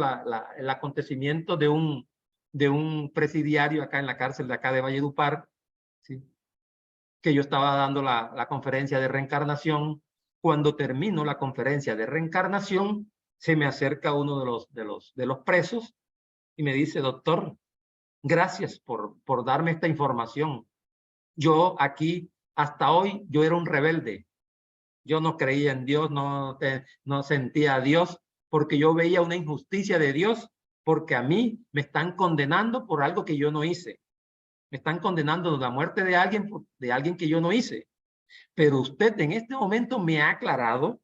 el acontecimiento de un presidiario acá en la cárcel de acá de Valledupar, ¿sí? Que yo estaba dando la conferencia de reencarnación. Cuando termino la conferencia de reencarnación, se me acerca uno de los presos y me dice, doctor, gracias por darme esta información. Yo aquí, hasta hoy, yo era un rebelde. Yo no creía en Dios, no sentía a Dios, porque yo veía una injusticia de Dios, porque a mí me están condenando por algo que yo no hice. Me están condenando la muerte de alguien que yo no hice. Pero usted en este momento me ha aclarado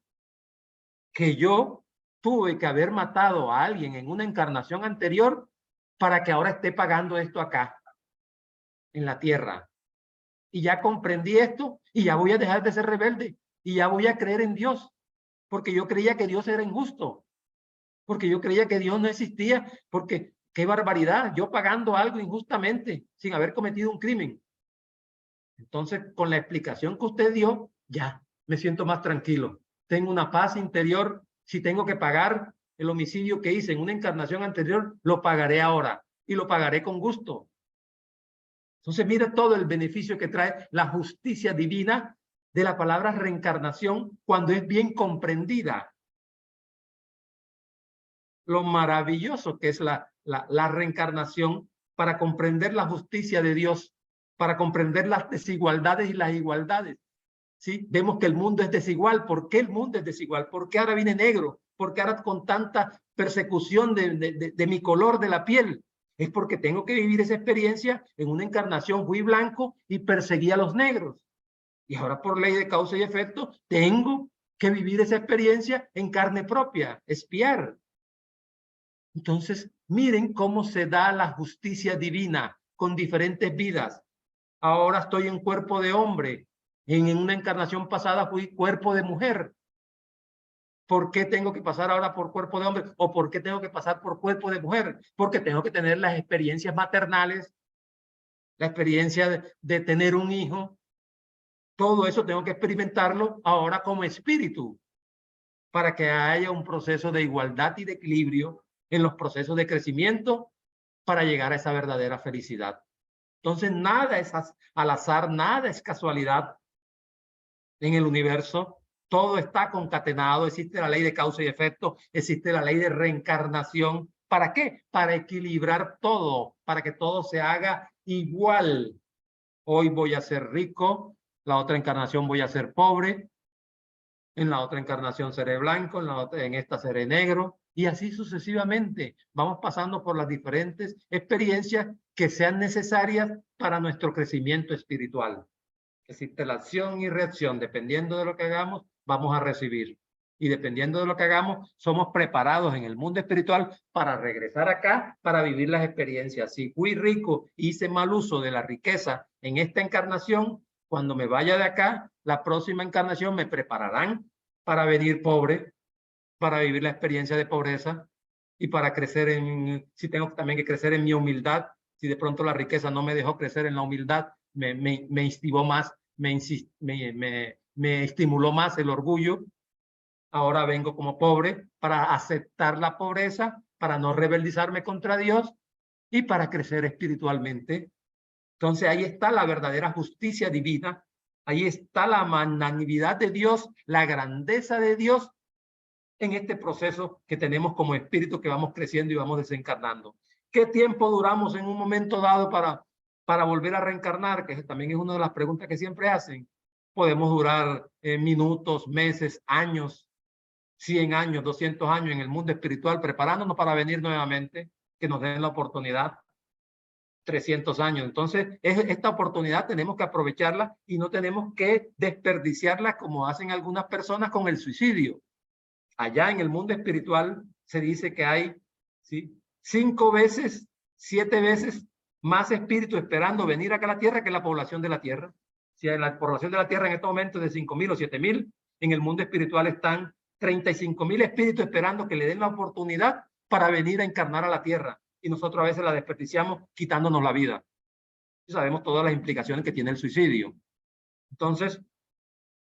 que yo tuve que haber matado a alguien en una encarnación anterior para que ahora esté pagando esto acá, en la tierra. Y ya comprendí esto y ya voy a dejar de ser rebelde y ya voy a creer en Dios, porque yo creía que Dios era injusto, porque yo creía que Dios no existía, porque qué barbaridad, yo pagando algo injustamente sin haber cometido un crimen. Entonces, con la explicación que usted dio, ya me siento más tranquilo. Tengo una paz interior. Si tengo que pagar el homicidio que hice en una encarnación anterior, lo pagaré ahora y lo pagaré con gusto. Entonces, mira todo el beneficio que trae la justicia divina de la palabra reencarnación cuando es bien comprendida. Lo maravilloso que es la reencarnación para comprender la justicia de Dios, para comprender las desigualdades y las igualdades. ¿Sí? Vemos que el mundo es desigual. ¿Por qué el mundo es desigual? ¿Por qué ahora viene negro? ¿Por qué ahora con tanta persecución de mi color de la piel? Es porque tengo que vivir esa experiencia. En una encarnación fui blanco y perseguí a los negros. Y ahora por ley de causa y efecto tengo que vivir esa experiencia en carne propia, expiar. Entonces, miren cómo se da la justicia divina con diferentes vidas. Ahora estoy en cuerpo de hombre. En una encarnación pasada fui cuerpo de mujer. ¿Por qué tengo que pasar ahora por cuerpo de hombre? ¿O por qué tengo que pasar por cuerpo de mujer? Porque tengo que tener las experiencias maternales, la experiencia de tener un hijo. Todo eso tengo que experimentarlo ahora como espíritu para que haya un proceso de igualdad y de equilibrio en los procesos de crecimiento para llegar a esa verdadera felicidad. Entonces, nada es al azar, nada es casualidad en el universo. Todo está concatenado, existe la ley de causa y efecto, existe la ley de reencarnación. ¿Para qué? Para equilibrar todo, para que todo se haga igual, Hoy voy a ser rico, la otra encarnación voy a ser pobre, en la otra encarnación seré blanco, en esta seré negro, y así sucesivamente. Vamos pasando por las diferentes experiencias que sean necesarias para nuestro crecimiento espiritual. Existe la acción y reacción. Dependiendo de lo que hagamos, vamos a recibir. Y dependiendo de lo que hagamos, somos preparados en el mundo espiritual para regresar acá, para vivir las experiencias. Si fui rico, hice mal uso de la riqueza en esta encarnación, cuando me vaya de acá, la próxima encarnación me prepararán para venir pobre, para vivir la experiencia de pobreza y para crecer si tengo también que crecer en mi humildad, si de pronto la riqueza no me dejó crecer en la humildad, me instigó más, me estimuló más el orgullo. Ahora vengo como pobre para aceptar la pobreza, para no rebeldizarme contra Dios y para crecer espiritualmente. Entonces ahí está la verdadera justicia divina, ahí está la magnanimidad de Dios, la grandeza de Dios en este proceso que tenemos como espíritu que vamos creciendo y vamos desencarnando. ¿Qué tiempo duramos en un momento dado para volver a reencarnar? Que también es una de las preguntas que siempre hacen. Podemos durar minutos, meses, años, 100 años, 200 años en el mundo espiritual preparándonos para venir nuevamente, que nos den la oportunidad, 300 años. Entonces, esta oportunidad tenemos que aprovecharla y no tenemos que desperdiciarla como hacen algunas personas con el suicidio. Allá en el mundo espiritual se dice que hay 5 veces, 7 veces más espíritus esperando venir acá a la Tierra que la población de la Tierra. Si la población de la Tierra en este momento es de 5.000 o 7.000, en el mundo espiritual están 35.000 espíritus esperando que le den la oportunidad para venir a encarnar a la Tierra. Y nosotros a veces la desperdiciamos quitándonos la vida. Y sabemos todas las implicaciones que tiene el suicidio. Entonces,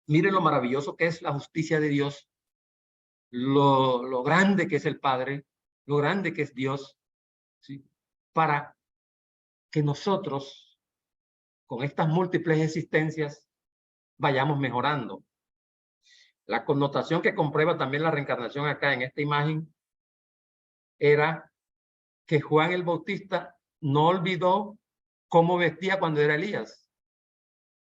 miren lo maravilloso que es la justicia de Dios, lo grande que es el Padre, lo grande que es Dios, ¿sí? Para que nosotros, con estas múltiples existencias, vayamos mejorando. La connotación que comprueba también la reencarnación acá en esta imagen era que Juan el Bautista no olvidó cómo vestía cuando era Elías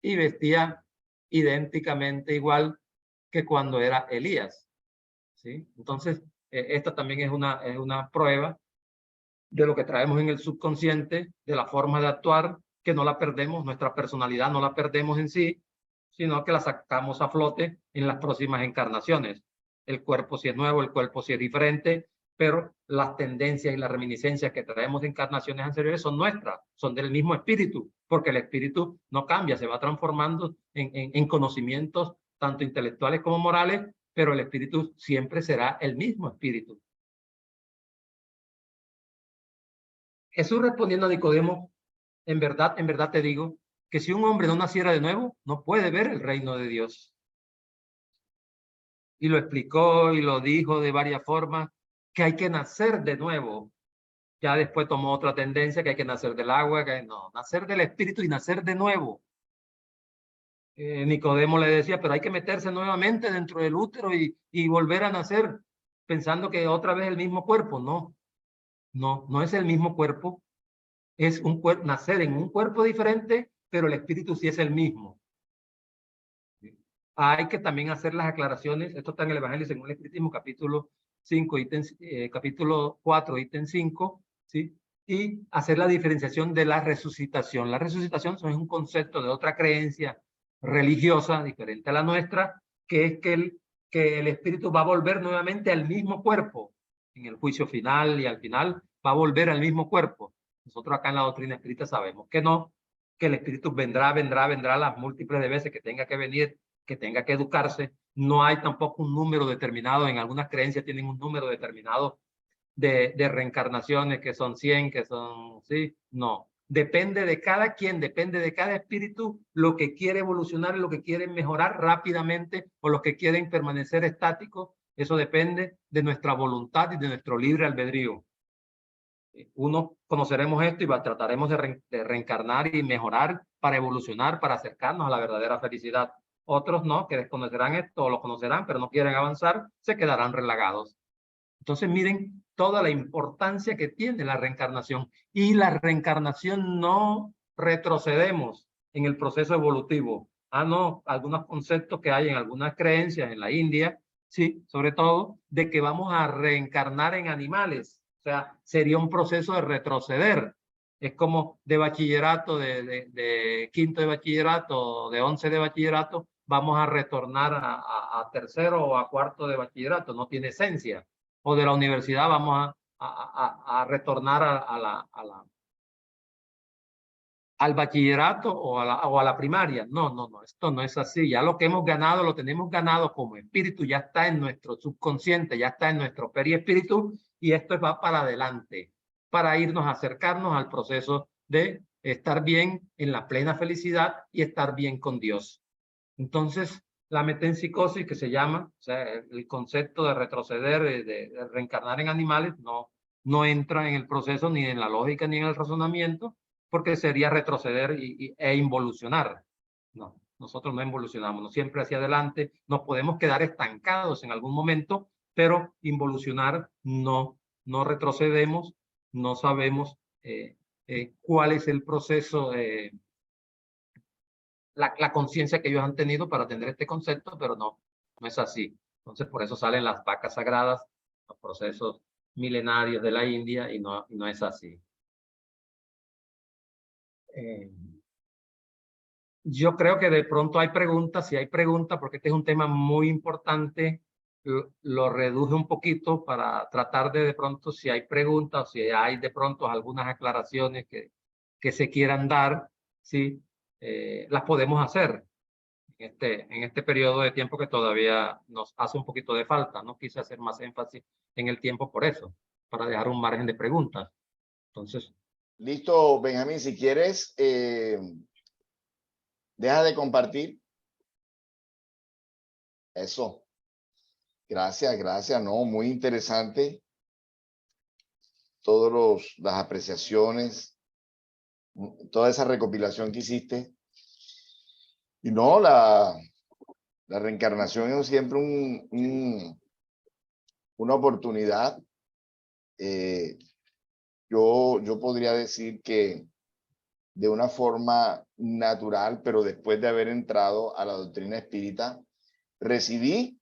y vestía idénticamente igual que cuando era Elías, ¿sí? Entonces, esta también es una prueba de lo que traemos en el subconsciente, de la forma de actuar, que no la perdemos, nuestra personalidad no la perdemos en sí, sino que la sacamos a flote en las próximas encarnaciones. El cuerpo sí es nuevo, el cuerpo sí es diferente, pero las tendencias y las reminiscencias que traemos de encarnaciones anteriores son nuestras, son del mismo espíritu, porque el espíritu no cambia, se va transformando en conocimientos tanto intelectuales como morales, pero el espíritu siempre será el mismo espíritu. Jesús respondiendo a Nicodemo, en verdad te digo, que si un hombre no naciera de nuevo, no puede ver el reino de Dios. Y lo explicó y lo dijo de varias formas, que hay que nacer de nuevo. Ya después tomó otra tendencia, que hay que nacer del agua, que no, nacer del espíritu y nacer de nuevo. Nicodemo le decía, pero hay que meterse nuevamente dentro del útero y volver a nacer, pensando que otra vez el mismo cuerpo. No es el mismo cuerpo. Es un cuerpo, nacer en un cuerpo diferente, pero el espíritu sí es el mismo. Hay que también hacer las aclaraciones, esto está en el Evangelio según el Espiritismo, capítulo 5, capítulo 4, ítem 5, ¿sí? Y hacer la diferenciación de la resucitación. La resucitación es un concepto de otra creencia religiosa, diferente a la nuestra, que es que el espíritu va a volver nuevamente al mismo cuerpo, en el juicio final y al final va a volver al mismo cuerpo. Nosotros acá en la doctrina espírita sabemos que no, que el espíritu vendrá las múltiples de veces que tenga que venir, que tenga que educarse. No hay tampoco un número determinado, en algunas creencias tienen un número determinado de reencarnaciones, que son 100, que son, sí, no. Depende de cada quien, depende de cada espíritu, lo que quiere evolucionar, lo que quiere mejorar rápidamente o los que quieren permanecer estáticos. Eso depende de nuestra voluntad y de nuestro libre albedrío. Unos conoceremos esto y trataremos de reencarnar y mejorar para evolucionar, para acercarnos a la verdadera felicidad. Otros no, que desconocerán esto o lo conocerán, pero no quieren avanzar, se quedarán relagados. Entonces miren toda la importancia que tiene la reencarnación. Y la reencarnación no retrocedemos. en el proceso evolutivo. Ah, no, algunos conceptos que hay en algunas creencias en la India, sí, sobre todo, de que vamos a reencarnar en animales. O sea, sería un proceso de retroceder. Es como de bachillerato, de quinto de bachillerato, de 11 de bachillerato, vamos a retornar a tercero o a cuarto de bachillerato. No tiene esencia. O de la universidad vamos a retornar al bachillerato o a la primaria. No, no, no, esto no es así. Ya lo que hemos ganado, lo tenemos ganado como espíritu, ya está en nuestro subconsciente, ya está en nuestro periespíritu, y esto va para adelante, para irnos a acercarnos al proceso de estar bien en la plena felicidad y estar bien con Dios. Entonces, la metempsicosis, que se llama, o sea, el concepto de retroceder, de reencarnar en animales, no entra en el proceso, ni en la lógica, ni en el razonamiento, porque sería retroceder e involucionar. No, nosotros no involucionamos, no siempre hacia adelante, nos podemos quedar estancados en algún momento, pero involucionar no retrocedemos, no sabemos cuál es el proceso, la conciencia que ellos han tenido para tener este concepto, pero no es así. Entonces, por eso salen las vacas sagradas, los procesos milenarios de la India, y no es así. Yo creo que de pronto hay preguntas, si hay preguntas, porque este es un tema muy importante, lo reduje un poquito para tratar de pronto, si hay preguntas, si hay de pronto algunas aclaraciones que se quieran dar, ¿sí? Las podemos hacer en este periodo de tiempo que todavía nos hace un poquito de falta. No quise hacer más énfasis en el tiempo por eso, para dejar un margen de preguntas. Entonces, Listo, Benjamín, si quieres, deja de compartir. Eso. Gracias, gracias. No, muy interesante. Todas las apreciaciones, toda esa recopilación que hiciste. Y no, la reencarnación es siempre una oportunidad. Yo podría decir que de una forma natural, pero después de haber entrado a la doctrina espírita, recibí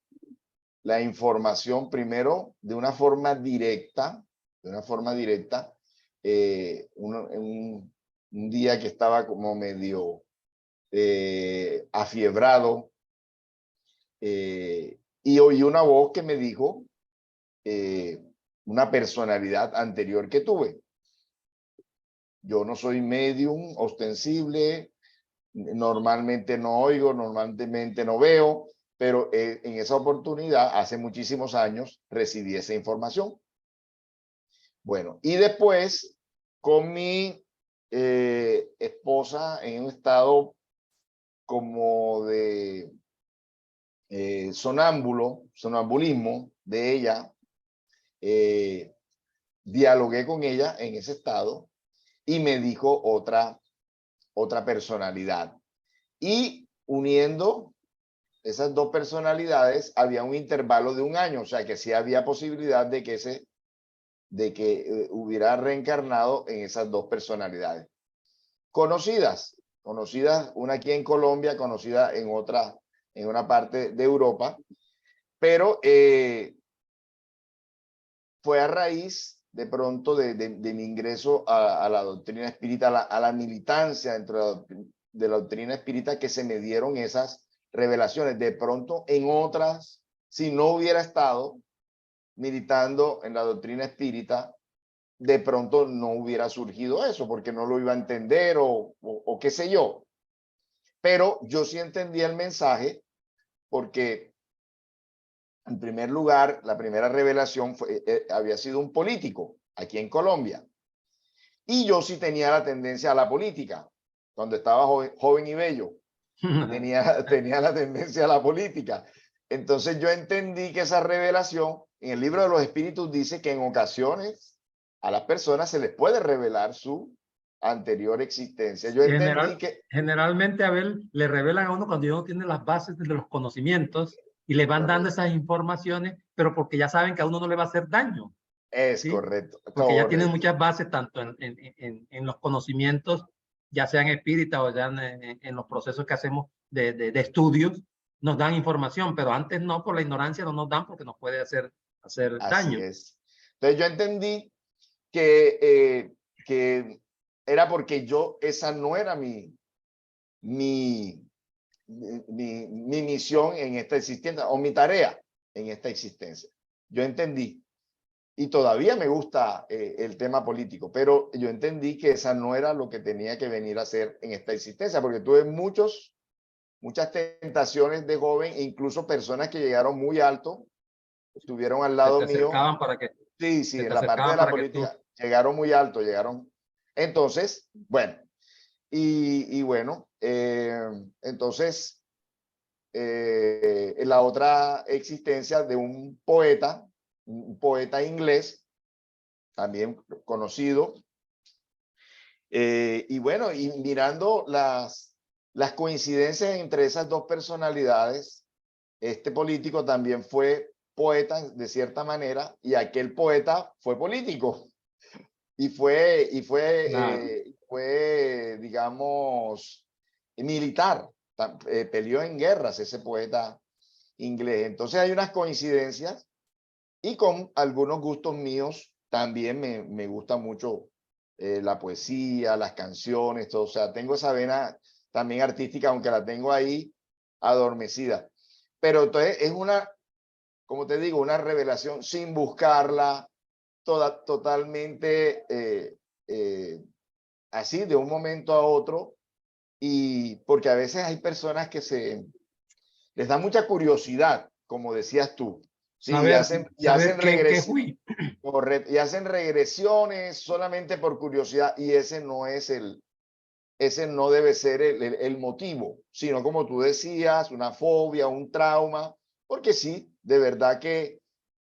la información primero de una forma directa, un día que estaba como medio afiebrado, y oí una voz que me dijo una personalidad anterior que tuve. Yo no soy medium ostensible, normalmente no oigo, normalmente no veo, pero en esa oportunidad, hace muchísimos años, recibí esa información. Bueno, y después con mi esposa en un estado como de sonambulismo de ella, dialogué con ella en ese estado y me dijo otra personalidad. Y uniendo esas dos personalidades había un intervalo de 1 año, o sea que sí había posibilidad de que hubiera reencarnado en esas dos personalidades. Conocidas, una aquí en Colombia, conocida en una parte de Europa, pero fue a raíz de pronto de mi ingreso a la doctrina espírita, a la militancia dentro de la doctrina espírita, que se me dieron esas revelaciones. De pronto en otras, si no hubiera estado militando en la doctrina espírita, de pronto no hubiera surgido eso, porque no lo iba a entender o qué sé yo. Pero yo sí entendí el mensaje, porque en primer lugar, la primera revelación había sido un político aquí en Colombia. Y yo sí tenía la tendencia a la política. Cuando estaba joven y bello, tenía la tendencia a la política. Entonces yo entendí que esa revelación, en el libro de los espíritus dice que en ocasiones a las personas se les puede revelar su anterior existencia. Yo entendí que... Generalmente, Abel, le revelan a uno cuando uno tiene las bases de los conocimientos y le van dando esas informaciones, pero porque ya saben que a uno no le va a hacer daño. Es ¿sí? correcto. Porque ya tienen muchas bases, tanto en los conocimientos ya sean espíritas o ya en los procesos que hacemos de estudios, nos dan información, pero antes no, por la ignorancia no nos dan porque nos puede hacer Así daño. es. Entonces yo entendí que era porque esa no era mi misión en esta existencia o mi tarea en esta existencia. Yo entendí y todavía me gusta el tema político, pero yo entendí que esa no era lo que tenía que venir a hacer en esta existencia, porque tuve muchas tentaciones de joven, incluso personas que llegaron muy alto, estuvieron al Se lado te mío. acercaban para que, Sí, se en te la parte de acercaban la para que tú... política llegaron muy alto, Entonces, bueno, y bueno, entonces, en la otra existencia de un poeta inglés, también conocido, y bueno, y mirando las coincidencias entre esas dos personalidades, este político también fue poeta de cierta manera y aquel poeta fue político y Claro. fue, digamos, militar, peleó en guerras ese poeta inglés. Entonces hay unas coincidencias y con algunos gustos míos también me gusta mucho la poesía, las canciones, todo. O sea, tengo esa vena también artística, aunque la tengo ahí adormecida. Pero entonces es como te digo, una revelación sin buscarla, totalmente así, de un momento a otro. Y porque a veces hay personas que les da mucha curiosidad, como decías tú. Sí, Saber, y saber hacen qué fui. y hacen regresiones solamente por curiosidad y ese no debe ser el motivo, sino como tú decías, una fobia, un trauma, porque sí, de verdad que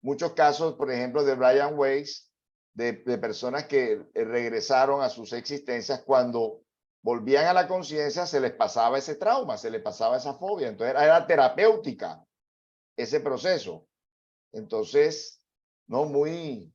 muchos casos, por ejemplo, de Brian Weiss, de personas que regresaron a sus existencias cuando volvían a la conciencia, se les pasaba ese trauma, se les pasaba esa fobia, entonces era terapéutica ese proceso. Entonces, no, muy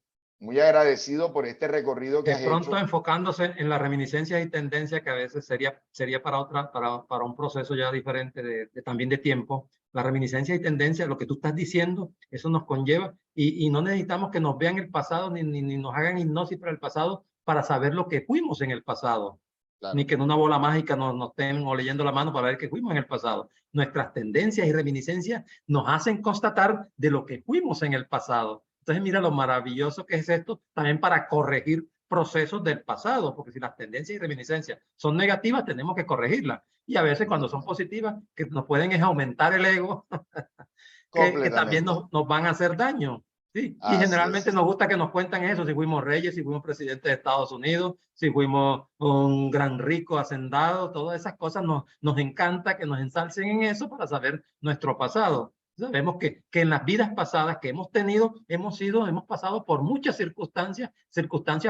agradecido por este recorrido que De has pronto hecho. enfocándose en las reminiscencias y tendencias que a veces sería para un proceso ya diferente también de tiempo. La reminiscencia y tendencia, lo que tú estás diciendo, eso nos conlleva y no necesitamos que nos vean el pasado ni nos hagan hipnosis para el pasado para saber lo que fuimos en el pasado. Ni Claro, que en una bola mágica nos estén o leyendo la mano para ver qué fuimos en el pasado. Nuestras tendencias y reminiscencias nos hacen constatar de lo que fuimos en el pasado. Entonces, mira lo maravilloso que es esto también para corregir procesos del pasado, porque si las tendencias y reminiscencias son negativas, tenemos que corregirlas. Y a veces cuando son positivas, que nos pueden es aumentar el ego, que también completamente. nos van a hacer daño. ¿Sí? Y Así generalmente es. nos gusta que nos cuentan eso, si fuimos reyes, si fuimos presidentes de Estados Unidos, si fuimos un gran rico hacendado, todas esas cosas nos encanta que nos ensalcen en eso para saber nuestro pasado. Sabemos que en las vidas pasadas que hemos tenido, hemos pasado por muchas circunstancias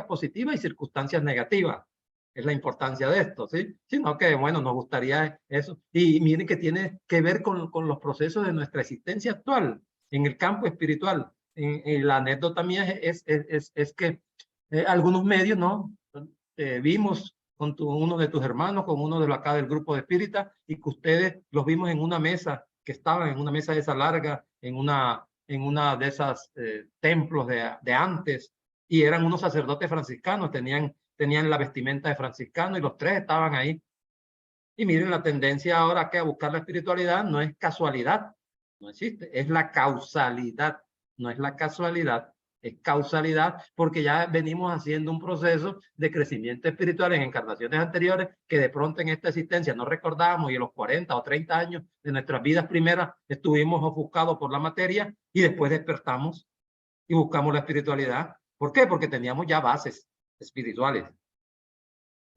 positivas y circunstancias negativas. Es la importancia de esto, ¿sí? Sino que, bueno, nos gustaría eso. Y miren que tiene que ver con los procesos de nuestra existencia actual en el campo espiritual. La anécdota mía es que algunos medios, ¿no? Vimos con uno de tus hermanos, con uno de los acá del grupo de espíritas, y que ustedes los vimos en una mesa, que estaban en una mesa de esa larga, en una de esas templos de antes, y eran unos sacerdotes franciscanos, tenían la vestimenta de franciscano y los tres estaban ahí. Y miren, la tendencia ahora que a buscar la espiritualidad no es casualidad, no existe, es la causalidad, no es la casualidad, es causalidad, porque ya venimos haciendo un proceso de crecimiento espiritual en encarnaciones anteriores que de pronto en esta existencia no recordábamos y en los 40 o 30 años de nuestras vidas primeras estuvimos ofuscados por la materia y después despertamos y buscamos la espiritualidad. ¿Por qué? Porque teníamos ya bases espirituales.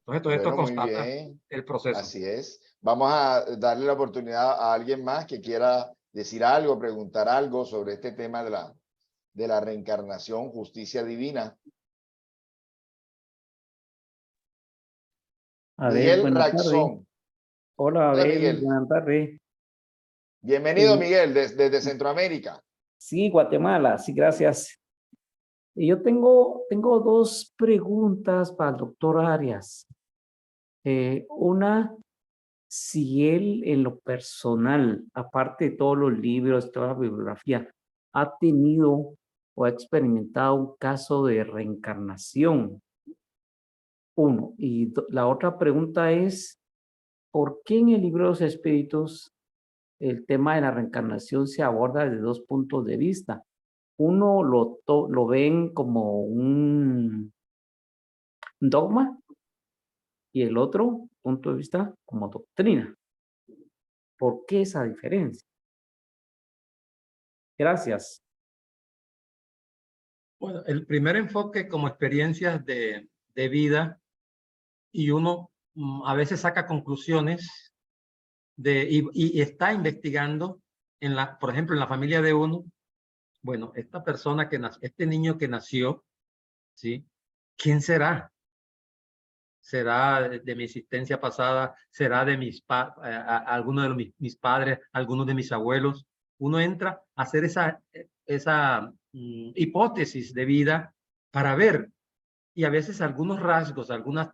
Entonces todo esto Bueno, muy constata bien. el proceso. Así es. Vamos a darle la oportunidad a alguien más que quiera decir algo, preguntar algo sobre este tema de la reencarnación, justicia divina. Abel, Miguel buenas tardes. Raxón. Hola, Hola, Abel, Miguel. buenas tardes. Bienvenido, Eh, Miguel, desde Centroamérica. sí, Guatemala, sí, gracias. Yo tengo dos preguntas para el doctor Arias. Una, si él en lo personal, aparte de todos los libros, toda la bibliografía, ha tenido o ha experimentado un caso de reencarnación. Uno. Y la otra pregunta es, ¿por qué en el libro de los espíritus el tema de la reencarnación se aborda desde dos puntos de vista? Uno lo ven como un dogma y el otro punto de vista como doctrina. ¿Por qué esa diferencia? Gracias. Bueno, el primer enfoque como experiencias de vida, y uno a veces saca conclusiones y está investigando, por ejemplo, en la familia de uno. Bueno, esta persona este niño que nació, ¿sí? ¿Quién será? ¿Será de mi existencia pasada? ¿Será de alguno de mis padres, algunos de mis abuelos? Uno entra a hacer esa hipótesis de vida para ver, y a veces algunos rasgos, algunos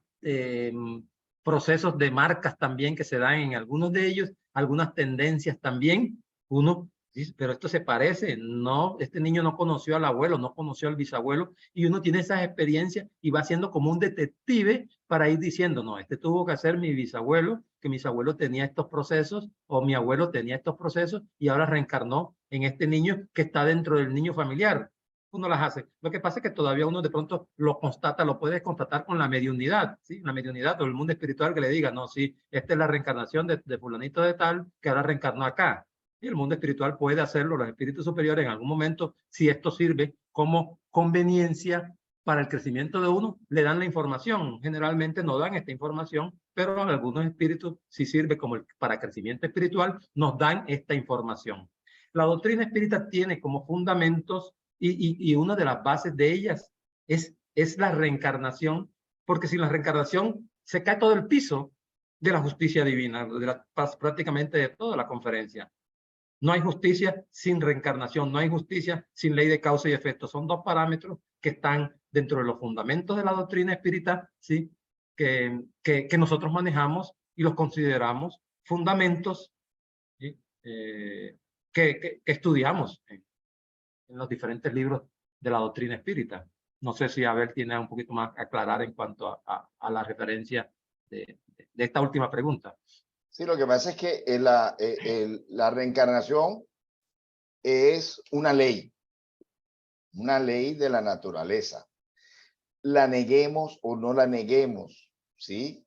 procesos de marcas también que se dan en algunos de ellos, algunas tendencias también. Uno dice, pero esto se parece, no, este niño no conoció al abuelo, no conoció al bisabuelo, y uno tiene esas experiencias y va siendo como un detective para ir diciendo, no, este tuvo que ser mi bisabuelo, que mi abuelo tenía estos procesos, o mi abuelo tenía estos procesos, y ahora reencarnó en este niño que está dentro del niño familiar. Uno las hace. Lo que pasa es que todavía uno de pronto lo constata, lo puede constatar con la mediunidad, ¿sí? La mediunidad o el mundo espiritual que le diga, no, sí, esta es la reencarnación de fulanito de tal, que ahora reencarnó acá. Y el mundo espiritual puede hacerlo, los espíritus superiores en algún momento, si esto sirve como conveniencia para el crecimiento de uno, le dan la información. Generalmente no dan esta información, pero algunos espíritus, si sirve como para crecimiento espiritual, nos dan esta información. La doctrina espírita tiene como fundamentos y una de las bases de ellas es la reencarnación, porque sin la reencarnación se cae todo el piso de la justicia divina, prácticamente de toda la conferencia. No hay justicia sin reencarnación, no hay justicia sin ley de causa y efecto. Son dos parámetros que están dentro de los fundamentos de la doctrina espírita, ¿sí? que nosotros manejamos y los consideramos fundamentos, ¿sí? Que estudiamos en los diferentes libros de la doctrina espírita. No sé si Abel tiene un poquito más que aclarar en cuanto a la referencia de esta última pregunta. Sí, lo que pasa es que la reencarnación es una ley de la naturaleza. La neguemos o no la neguemos, ¿sí?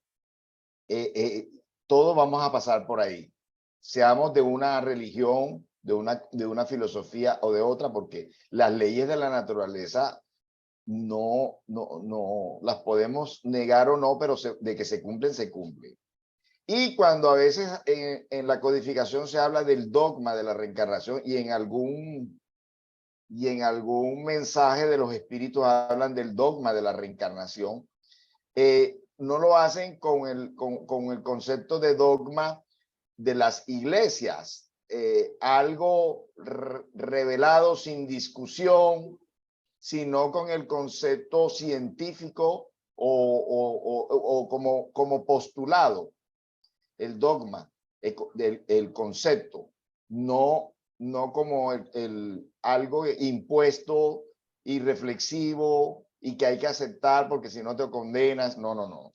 Todos vamos a pasar por ahí. Seamos de una religión, de una filosofía o de otra, porque las leyes de la naturaleza no las podemos negar o no, pero de que se cumplen, se cumplen. Y cuando a veces en la codificación se habla del dogma de la reencarnación y en algún mensaje de los espíritus hablan del dogma de la reencarnación, no lo hacen con el concepto de dogma de las iglesias, algo revelado sin discusión, sino con el concepto científico o como postulado, el dogma, el concepto, no como algo impuesto y reflexivo y que hay que aceptar porque si no te condenas. No.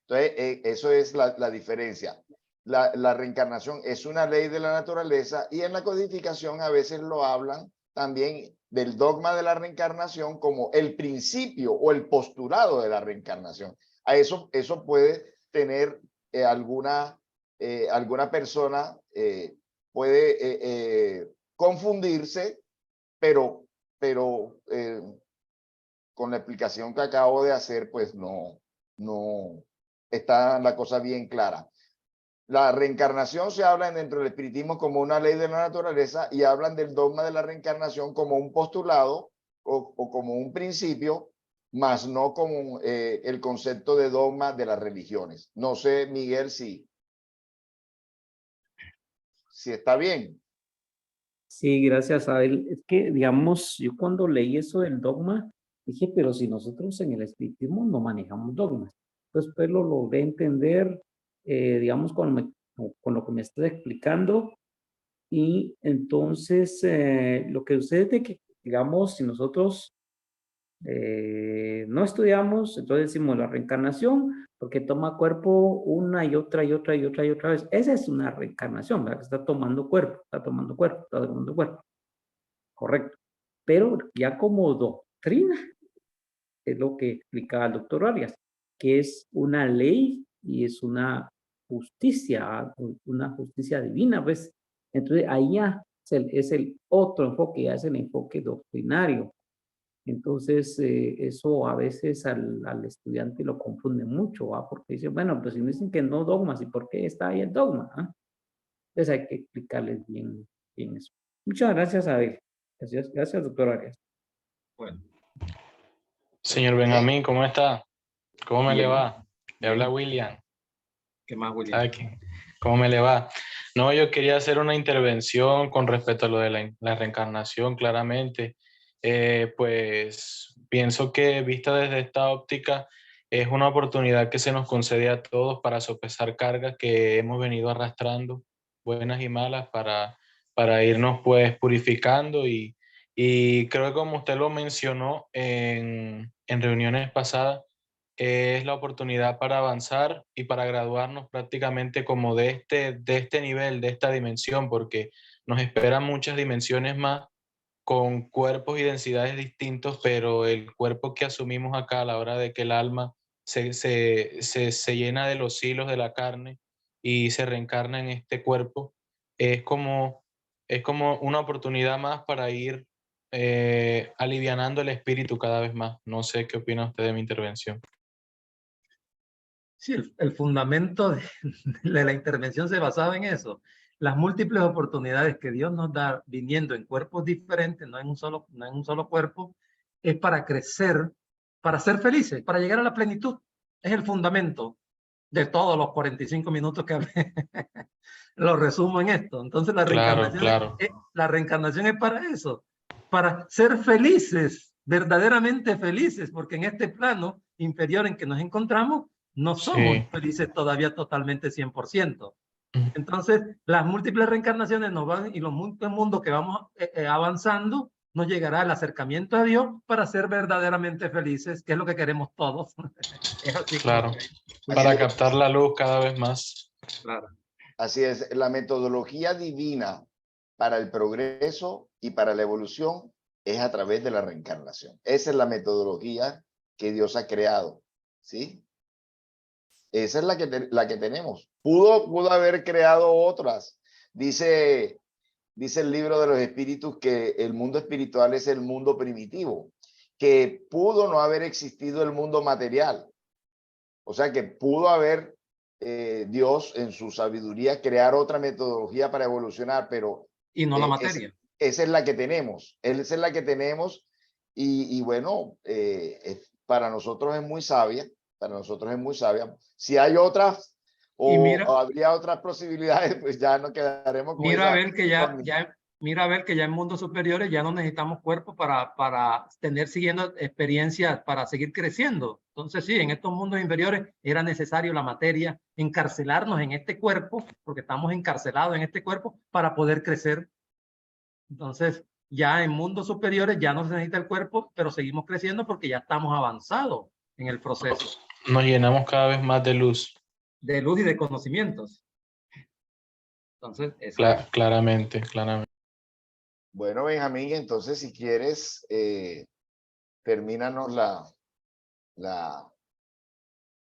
Entonces, eso es la diferencia. La reencarnación es una ley de la naturaleza y en la codificación a veces lo hablan también del dogma de la reencarnación como el principio o el postulado de la reencarnación. A eso puede tener alguna persona puede confundirse, pero con la explicación que acabo de hacer, pues no está la cosa bien clara. La reencarnación se habla dentro del espiritismo como una ley de la naturaleza y hablan del dogma de la reencarnación como un postulado o como un principio, más no como el concepto de dogma de las religiones. No sé, Miguel, si está bien. Sí, gracias a él. Es que, digamos, yo cuando leí eso del dogma, dije, pero si nosotros en el espiritismo no manejamos dogmas. Entonces, pues lo logré entender, digamos, con lo que me estás explicando. Y entonces, lo que sucede es de que, digamos, si nosotros no estudiamos, entonces decimos la reencarnación, porque toma cuerpo una y otra y otra y otra y otra vez. Esa es una reencarnación, ¿verdad? Está tomando cuerpo, está tomando cuerpo, está tomando cuerpo. Correcto. Pero ya como doctrina, es lo que explicaba el doctor Arias, que es una ley y es una justicia divina, pues. Entonces, ahí ya es el otro enfoque, ya es el enfoque doctrinario. Entonces, eso a veces al estudiante lo confunde mucho, ¿va? Porque dice, bueno, pues si me dicen que no dogmas, ¿y por qué está ahí el dogma? ¿Ah? Entonces hay que explicarles bien, bien eso. Muchas gracias, Abel. Gracias, doctor Arias. Bueno, Señor Benjamín, ¿cómo está? ¿Cómo me le Bien. va? Le habla bien. William. ¿Qué más, William? Aquí. ¿Cómo me le va? No, yo quería hacer una intervención con respecto a lo de la reencarnación, claramente. Pues pienso que vista desde esta óptica, es una oportunidad que se nos concede a todos para sopesar cargas que hemos venido arrastrando, buenas y malas, para irnos pues purificando y creo que como usted lo mencionó en reuniones pasadas, es la oportunidad para avanzar y para graduarnos prácticamente como de este nivel, de esta dimensión, porque nos esperan muchas dimensiones más con cuerpos y densidades distintos, pero el cuerpo que asumimos acá a la hora de que el alma se llena de los hilos de la carne y se reencarna en este cuerpo, es como, es como una oportunidad más para ir alivianando el espíritu cada vez más. No sé qué opina usted de mi intervención. Sí, el fundamento de la intervención se basaba en eso. Las múltiples oportunidades que Dios nos da viniendo en cuerpos diferentes, no en un solo cuerpo, es para crecer, para ser felices, para llegar a la plenitud. Es el fundamento de todos los 45 minutos que hablé. Lo resumo en esto. Entonces Claro, claro. la reencarnación es para eso, para ser felices, verdaderamente felices, porque en este plano inferior en que nos encontramos, no somos Sí. felices todavía totalmente 100%. Entonces, las múltiples reencarnaciones nos van y los múltiples mundos que vamos avanzando, nos llegará el acercamiento a Dios para ser verdaderamente felices, que es lo que queremos todos. Es así como Claro, que, para captar la luz cada vez más. claro. Así es, la metodología divina para el progreso y para la evolución es a través de la reencarnación. Esa es la metodología que Dios ha creado, ¿sí? Esa es la que tenemos. Pudo haber creado otras. Dice el libro de los espíritus que el mundo espiritual es el mundo primitivo, que pudo no haber existido el mundo material. O sea que pudo haber Dios en su sabiduría crear otra metodología para evolucionar, pero Y no la materia. esa es la que tenemos. Esa es la que tenemos y bueno, para nosotros es muy sabia. Para nosotros es muy sabia. Si hay otras o habría otras posibilidades, pues ya nos quedaremos con mira a esa. ver que mira a ver que ya en mundos superiores ya no necesitamos cuerpo para tener siguiendo experiencias, para seguir creciendo. Entonces sí, en estos mundos inferiores era necesario la materia, encarcelarnos en este cuerpo, porque estamos encarcelados en este cuerpo para poder crecer. Entonces ya en mundos superiores ya no se necesita el cuerpo, pero seguimos creciendo porque ya estamos avanzados en el proceso. Nos llenamos cada vez más de luz. De luz y de conocimientos. Entonces, Claramente, claramente. Bueno, Benjamín, entonces si quieres, termínanos la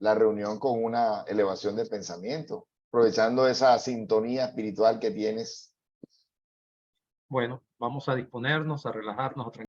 reunión con una elevación de pensamiento, aprovechando esa sintonía espiritual que tienes. Bueno, vamos a disponernos, a relajarnos, a